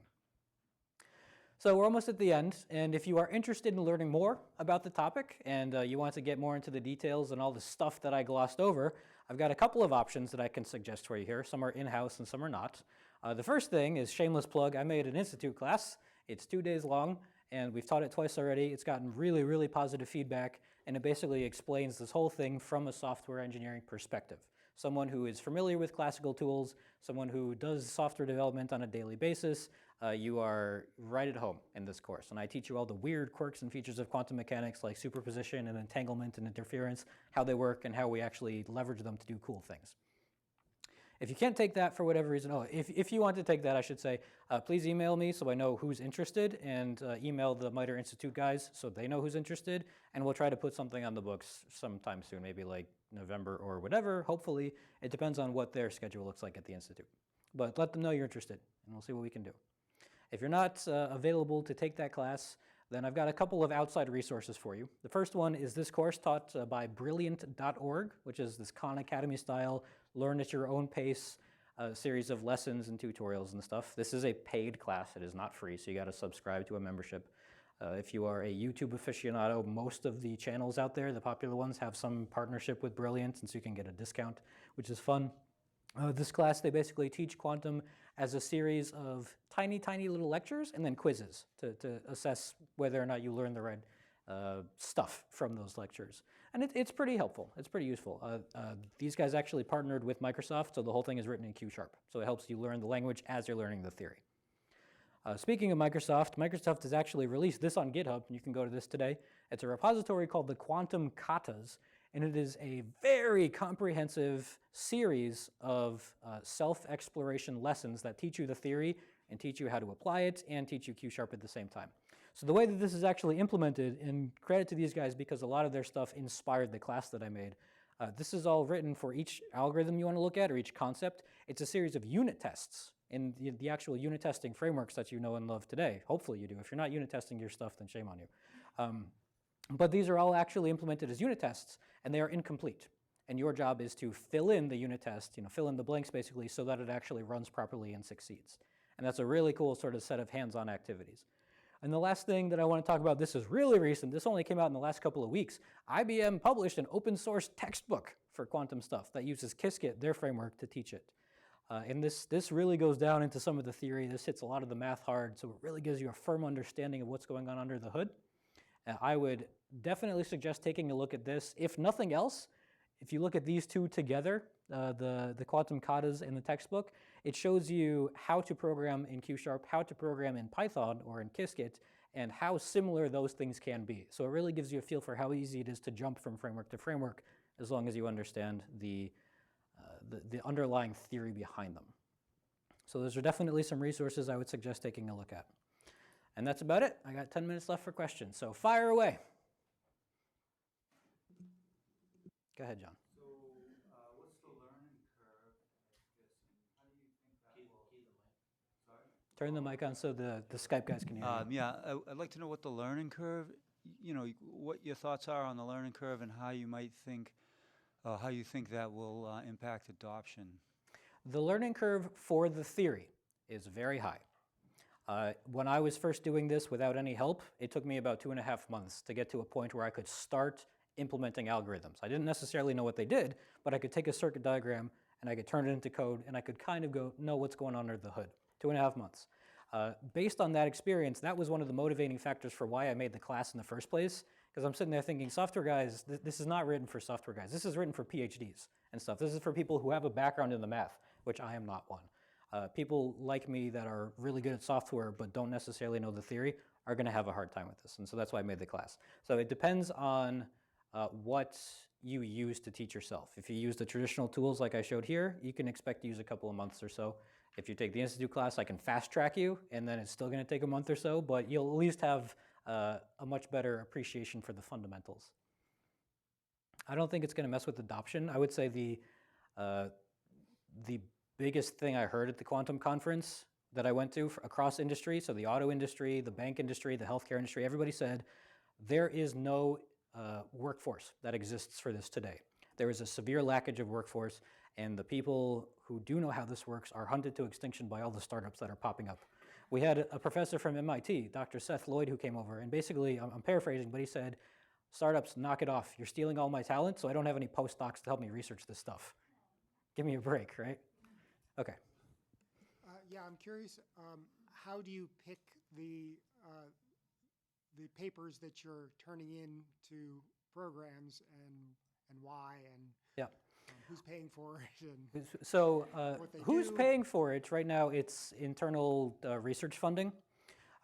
So we're almost at the end, and if you are interested in learning more about the topic and you want to get more into the details and all the stuff that I glossed over, I've got a couple of options that I can suggest for you here. Some are in-house and some are not. The first thing is shameless plug. I made an institute class. It's 2 days long, and we've taught it twice already. It's gotten really, really positive feedback, and it basically explains this whole thing from a software engineering perspective. Someone who is familiar with classical tools, someone who does software development on a daily basis, you are right at home in this course. And I teach you all the weird quirks and features of quantum mechanics like superposition and entanglement and interference, how they work and how we actually leverage them to do cool things. If you can't take that for whatever reason, if you want to take that, I should say, please email me so I know who's interested, and email the MITRE Institute guys so they know who's interested, and we'll try to put something on the books sometime soon, maybe like November or whatever, hopefully. It depends on what their schedule looks like at the Institute. But let them know you're interested, and we'll see what we can do. If you're not available to take that class, then I've got a couple of outside resources for you. The first one is this course taught by Brilliant.org, which is this Khan Academy style, learn at your own pace series of lessons and tutorials and stuff. This is a paid class. It is not free, so you got to subscribe to a membership. If you are a YouTube aficionado, most of the channels out there, the popular ones, have some partnership with Brilliant, and so you can get a discount, which is fun. This class, they basically teach quantum as a series of tiny, tiny little lectures and then quizzes to assess whether or not you learn the right stuff from those lectures. And it's pretty helpful. It's pretty useful. These guys actually partnered with Microsoft, so the whole thing is written in Q#. So it helps you learn the language as you're learning the theory. Speaking of Microsoft, Microsoft has actually released this on GitHub, and you can go to this today. It's a repository called the Quantum Katas, and it is a very comprehensive series of self-exploration lessons that teach you the theory and teach you how to apply it and teach you Q# at the same time. So the way that this is actually implemented, and credit to these guys because a lot of their stuff inspired the class that I made, this is all written for each algorithm you want to look at or each concept. It's a series of unit tests in the actual unit testing frameworks that you know and love today. Hopefully you do. If you're not unit testing your stuff, then shame on you. But these are all actually implemented as unit tests, and they are incomplete. And your job is to fill in the unit test, fill in the blanks basically, so that it actually runs properly and succeeds. And that's a really cool sort of set of hands-on activities. And the last thing that I want to talk about, this is really recent, this only came out in the last couple of weeks. IBM published an open source textbook for quantum stuff that uses Qiskit, their framework, to teach it. And this really goes down into some of the theory. This hits a lot of the math hard, so it really gives you a firm understanding of what's going on under the hood. I would definitely suggest taking a look at this. If nothing else, if you look at these two together, the quantum katas and the textbook, it shows you how to program in Q#, how to program in Python or in Qiskit, and how similar those things can be. So it really gives you a feel for how easy it is to jump from framework to framework as long as you understand the underlying theory behind them. So those are definitely some resources I would suggest taking a look at. And that's about it. I got 10 minutes left for questions, so fire away. Go ahead, John. So, what's the learning curve at this, and how do you think that will? Sorry? Turn the mic on so the Skype guys can hear you. Yeah, I'd like to know what the learning curve, what your thoughts are on the learning curve and how you might think, how you think that will impact adoption. The learning curve for the theory is very high. When I was first doing this without any help, it took me about 2.5 months to get to a point where I could start implementing algorithms. I didn't necessarily know what they did, but I could take a circuit diagram and I could turn it into code and I could kind of know what's going on under the hood. 2.5 months. Based on that experience, that was one of the motivating factors for why I made the class in the first place, because I'm sitting there thinking, software guys, this is not written for software guys. This is written for PhDs and stuff. This is for people who have a background in the math, which I am not one. People like me that are really good at software but don't necessarily know the theory are going to have a hard time with this, and so that's why I made the class. So it depends on what you use to teach yourself. If you use the traditional tools like I showed here, you can expect to use a couple of months or so. If you take the Institute class, I can fast track you, and then it's still going to take a month or so, but you'll at least have a much better appreciation for the fundamentals. I don't think it's going to mess with adoption. I would say the biggest thing I heard at the quantum conference that I went to across industry, so the auto industry, the bank industry, the healthcare industry, everybody said there is no workforce that exists for this today. There is a severe lackage of workforce, and the people who do know how this works are hunted to extinction by all the startups that are popping up. We had a professor from MIT, Dr. Seth Lloyd, who came over, and basically, I'm paraphrasing, but he said, startups, knock it off. You're stealing all my talent, so I don't have any postdocs to help me research this stuff. Give me a break, right? Okay. Yeah, I'm curious, how do you pick the papers that you're turning into programs and why and yeah. Who's paying for it? And so who's do? paying for it? Right now it's internal research funding.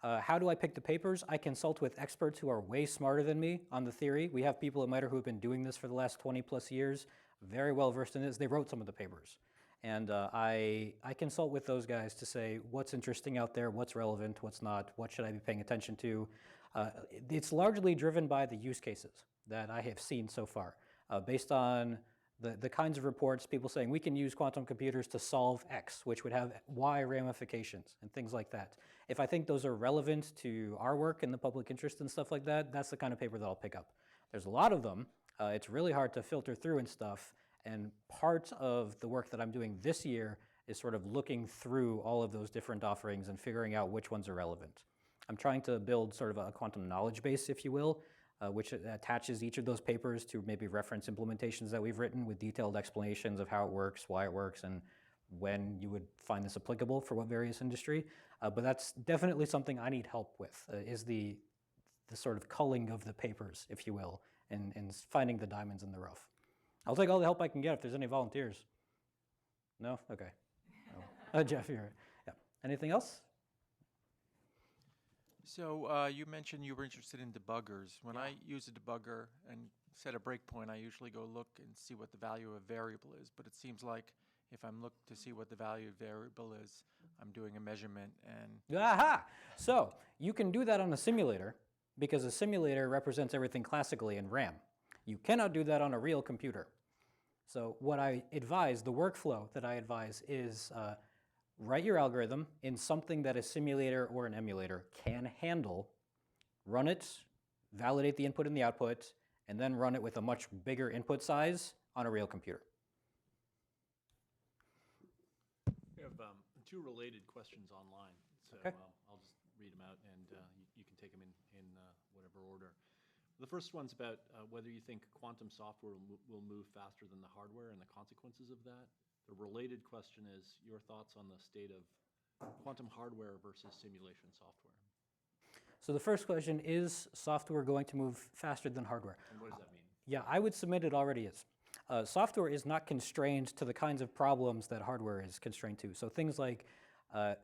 How do I pick the papers? I consult with experts who are way smarter than me on the theory. We have people at MITRE who have been doing this for the last 20 plus years, very well versed in this. They wrote some of the papers. And I consult with those guys to say what's interesting out there, what's relevant, what's not, what should I be paying attention to. It's largely driven by the use cases that I have seen so far, based on the kinds of reports, people saying we can use quantum computers to solve X, which would have Y ramifications and things like that. If I think those are relevant to our work and the public interest and stuff like that, that's the kind of paper that I'll pick up. There's a lot of them. It's really hard to filter through and stuff. And part of the work that I'm doing this year is sort of looking through all of those different offerings and figuring out which ones are relevant. I'm trying to build sort of a quantum knowledge base, if you will, which attaches each of those papers to maybe reference implementations that we've written with detailed explanations of how it works, why it works, and when you would find this applicable for what various industry. But that's definitely something I need help with, is the sort of culling of the papers, if you will, and finding the diamonds in the rough. I'll take all the help I can get if there's any volunteers. No? Okay. Oh. Jeff, you're right. Yeah. Anything else? So you mentioned you were interested in debuggers. When I use a debugger and set a breakpoint, I usually go look and see what the value of a variable is. But it seems like if I'm looking to see what the value of a variable is, I'm doing a measurement and... Aha! So you can do that on a simulator because a simulator represents everything classically in RAM. You cannot do that on a real computer. So what I advise, the workflow that I advise is write your algorithm in something that a simulator or an emulator can handle, run it, validate the input and the output, and then run it with a much bigger input size on a real computer. We have two related questions online, so Okay. I'll just read them out, and you can take them in whatever order. The first one's about whether you think quantum software will move faster than the hardware and the consequences of that. The related question is your thoughts on the state of quantum hardware versus simulation software. So the first question, is software going to move faster than hardware? And what does that mean? Yeah, I would submit it already is. Software is not constrained to the kinds of problems that hardware is constrained to. So things like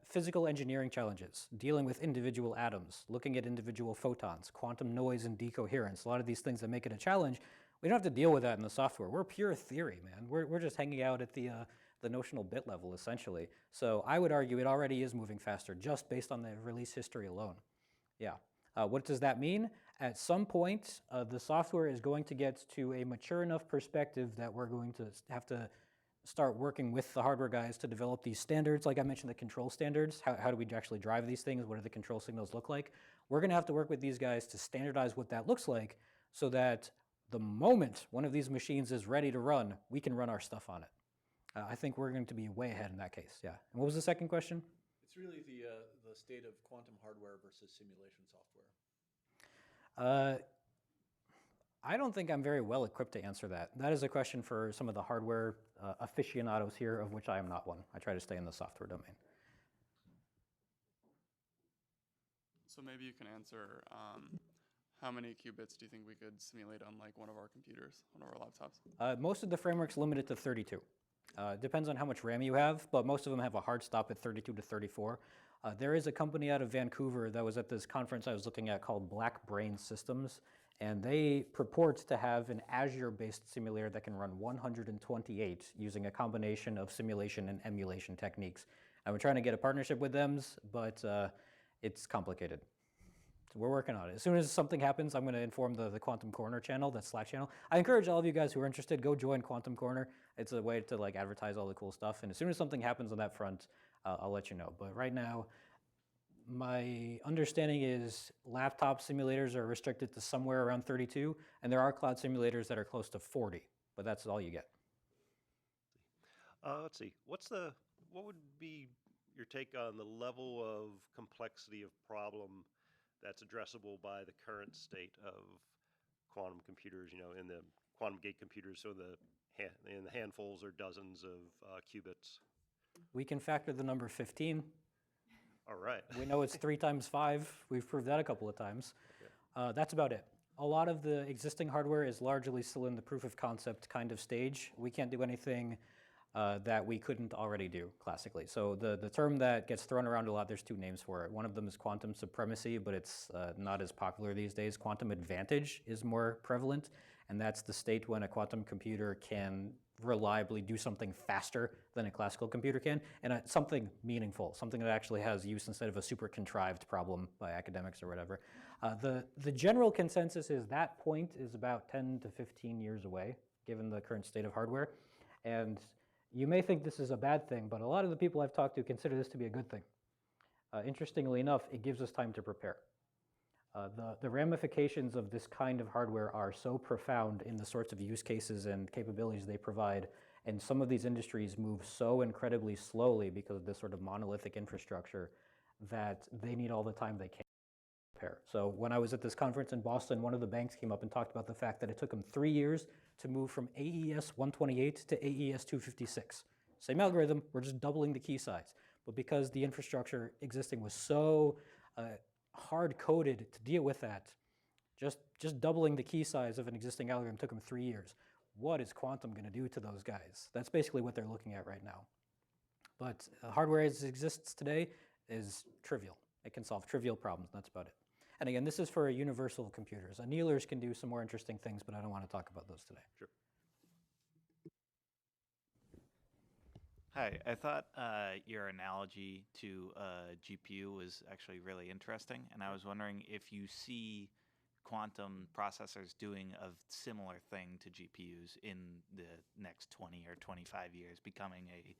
physical engineering challenges, dealing with individual atoms, looking at individual photons, quantum noise and decoherence, a lot of these things that make it a challenge, we don't have to deal with that in the software. We're pure theory, man. We're just hanging out at the notional bit level, essentially. So I would argue it already is moving faster, just based on the release history alone. Yeah. What does that mean? At some point, the software is going to get to a mature enough perspective that we're going to have to start working with the hardware guys to develop these standards. Like I mentioned, the control standards. How do we actually drive these things? What do the control signals look like? We're going to have to work with these guys to standardize what that looks like so that the moment one of these machines is ready to run, we can run our stuff on it. I think we're going to be way ahead in that case, yeah. And what was the second question? It's really the state of quantum hardware versus simulation software. I don't think I'm very well equipped to answer that. That is a question for some of the hardware aficionados here, of which I am not one. I try to stay in the software domain. So maybe you can answer, how many qubits do you think we could simulate on like one of our computers, one of our laptops? Most of the frameworks limited to 32. Depends on how much RAM you have, but most of them have a hard stop at 32 to 34. There is a company out of Vancouver that was at this conference I was looking at called Black Brain Systems, and they purport to have an Azure-based simulator that can run 128 using a combination of simulation and emulation techniques. And we're trying to get a partnership with them, but it's complicated. So we're working on it. As soon as something happens, I'm going to inform the Quantum Corner channel, that Slack channel. I encourage all of you guys who are interested, go join Quantum Corner. It's a way to like advertise all the cool stuff. And as soon as something happens on that front, I'll let you know. But right now, my understanding is laptop simulators are restricted to somewhere around 32, and there are cloud simulators that are close to 40, but that's all you get. Let's see. What would be your take on the level of complexity of problem that's addressable by the current state of quantum computers, in the quantum gate computers, so in the handfuls or dozens of qubits? We can factor the number 15. All right. We know it's 3 times 5. We've proved that a couple of times. Okay. That's about it. A lot of the existing hardware is largely still in the proof of concept kind of stage. We can't do anything that we couldn't already do classically. So the term that gets thrown around a lot, there's 2 names for it. One of them is quantum supremacy, but it's not as popular these days. Quantum advantage is more prevalent, and that's the state when a quantum computer can reliably do something faster than a classical computer can, and something meaningful, something that actually has use instead of a super contrived problem by academics or whatever. The general consensus is that point is about 10 to 15 years away, given the current state of hardware. And you may think this is a bad thing, but a lot of the people I've talked to consider this to be a good thing. Interestingly enough, it gives us time to prepare. The ramifications of this kind of hardware are so profound in the sorts of use cases and capabilities they provide, and some of these industries move so incredibly slowly because of this sort of monolithic infrastructure that they need all the time they can to prepare. So when I was at this conference in Boston, one of the banks came up and talked about the fact that it took them 3 years to move from AES 128 to AES 256. Same algorithm, we're just doubling the key size. But because the infrastructure existing was so hard-coded to deal with that, just doubling the key size of an existing algorithm took them 3 years. What is quantum going to do to those guys? That's basically what they're looking at right now. But hardware as it exists today is trivial. It can solve trivial problems, that's about it. And again, this is for universal computers. Annealers can do some more interesting things, but I don't want to talk about those today. Sure. Hi, I thought your analogy to a GPU was actually really interesting, and I was wondering if you see quantum processors doing a similar thing to GPUs in the next 20 or 25 years, becoming a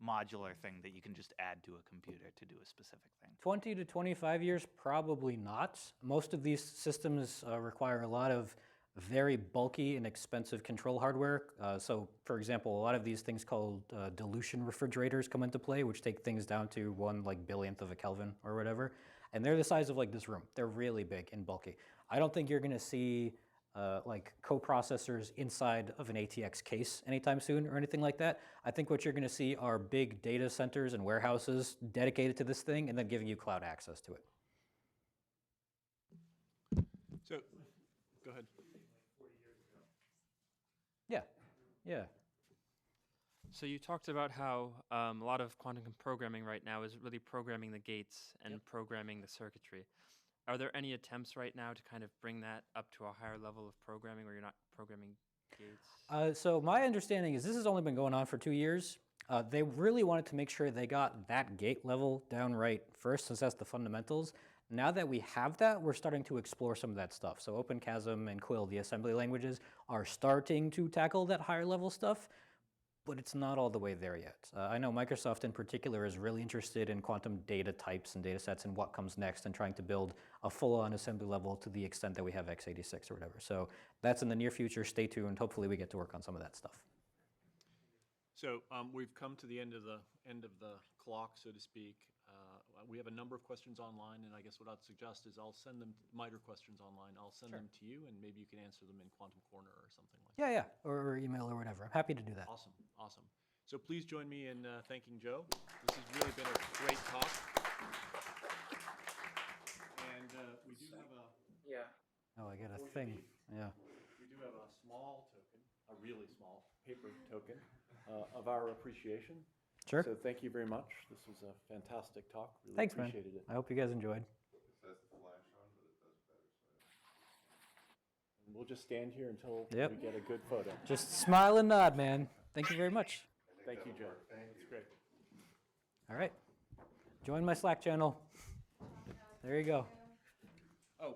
modular thing that you can just add to a computer to do a specific thing. 20 to 25 years, probably not. Most of these systems require a lot of very bulky and expensive control hardware. So for example, a lot of these things called dilution refrigerators come into play, which take things down to 1/billionth of a Kelvin or whatever. And they're the size of like this room. They're really big and bulky. I don't think you're gonna see like coprocessors inside of an ATX case anytime soon or anything like that. I think what you're gonna see are big data centers and warehouses dedicated to this thing and then giving you cloud access to it. So, go ahead. Yeah, yeah. So you talked about how a lot of quantum programming right now is really programming the gates and programming the circuitry. Are there any attempts right now to kind of bring that up to a higher level of programming where you're not programming gates? So my understanding is this has only been going on for 2 years. They really wanted to make sure they got that gate level down right first, since that's the fundamentals. Now that we have that, we're starting to explore some of that stuff. So OpenChasm and Quill, the assembly languages, are starting to tackle that higher level stuff, but it's not all the way there yet. I know Microsoft in particular is really interested in quantum data types and data sets and what comes next and trying to build a full-on assembly level to the extent that we have x86 or whatever. So that's in the near future. Stay tuned. Hopefully we get to work on some of that stuff. So we've come to the end of the clock, so to speak. We have a number of questions online, and I guess what I'd suggest is I'll send them MITRE questions online. I'll send them to you, and maybe you can answer them in Quantum Corner or something like that. Yeah, or email or whatever. I'm happy to do that. Awesome, awesome. So please join me in thanking Joe. This has really been a great talk. And we do have a... Yeah. Oh, I got a thing. Yeah. We do have a small token, a really small paper token of our appreciation. Sure. So thank you very much. This was a fantastic talk. Really Thanks, man. appreciated it. I hope you guys enjoyed. And we'll just stand here until Yep. we get a good photo. Just smile and nod, man. Thank you very much. Thank you, Joe. That's great. All right. Join my Slack channel. There you go. Oh,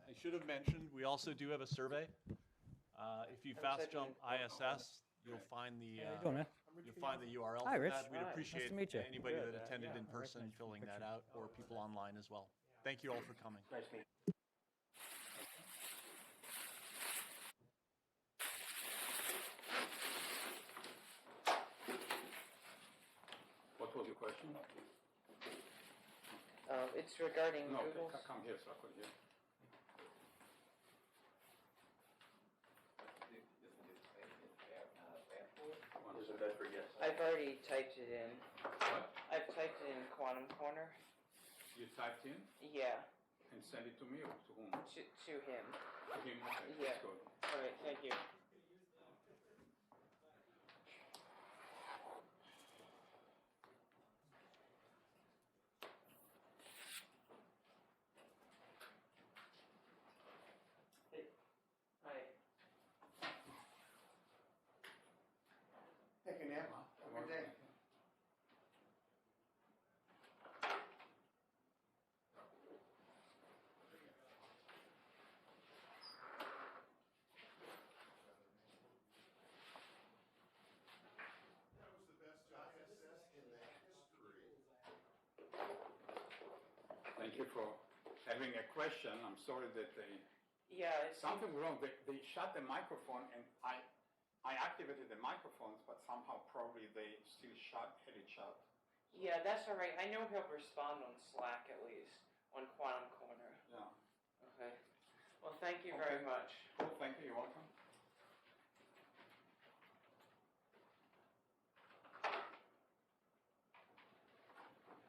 I should have mentioned, we also do have a survey. If you fast jump ISS, you'll find the How you doing, man? you'll find the URL Hi, for Rich. that. We'd Hi. appreciate Nice to meet you. anybody that attended in person filling that out, or people online as well. Thank you all for coming. What was your question? It's regarding No, Google's. come here so I could hear. I've already typed it in. What? I've typed it in Quantum Corner. You typed in Yeah, and send it to me or to whom? to him. To him, okay, Yeah. that's good. All right, thank you. Hey, hi. Take a nap. Have a good day. Thank you for having a question. I'm sorry that Yeah, it's something wrong. They shut the microphone and I activated the microphones, but somehow probably they still had it shut. Yeah, that's all right. I know he'll respond on Slack at least on Quantum Corner. Yeah. Okay. Well, thank you very much. Well, thank you. You're welcome.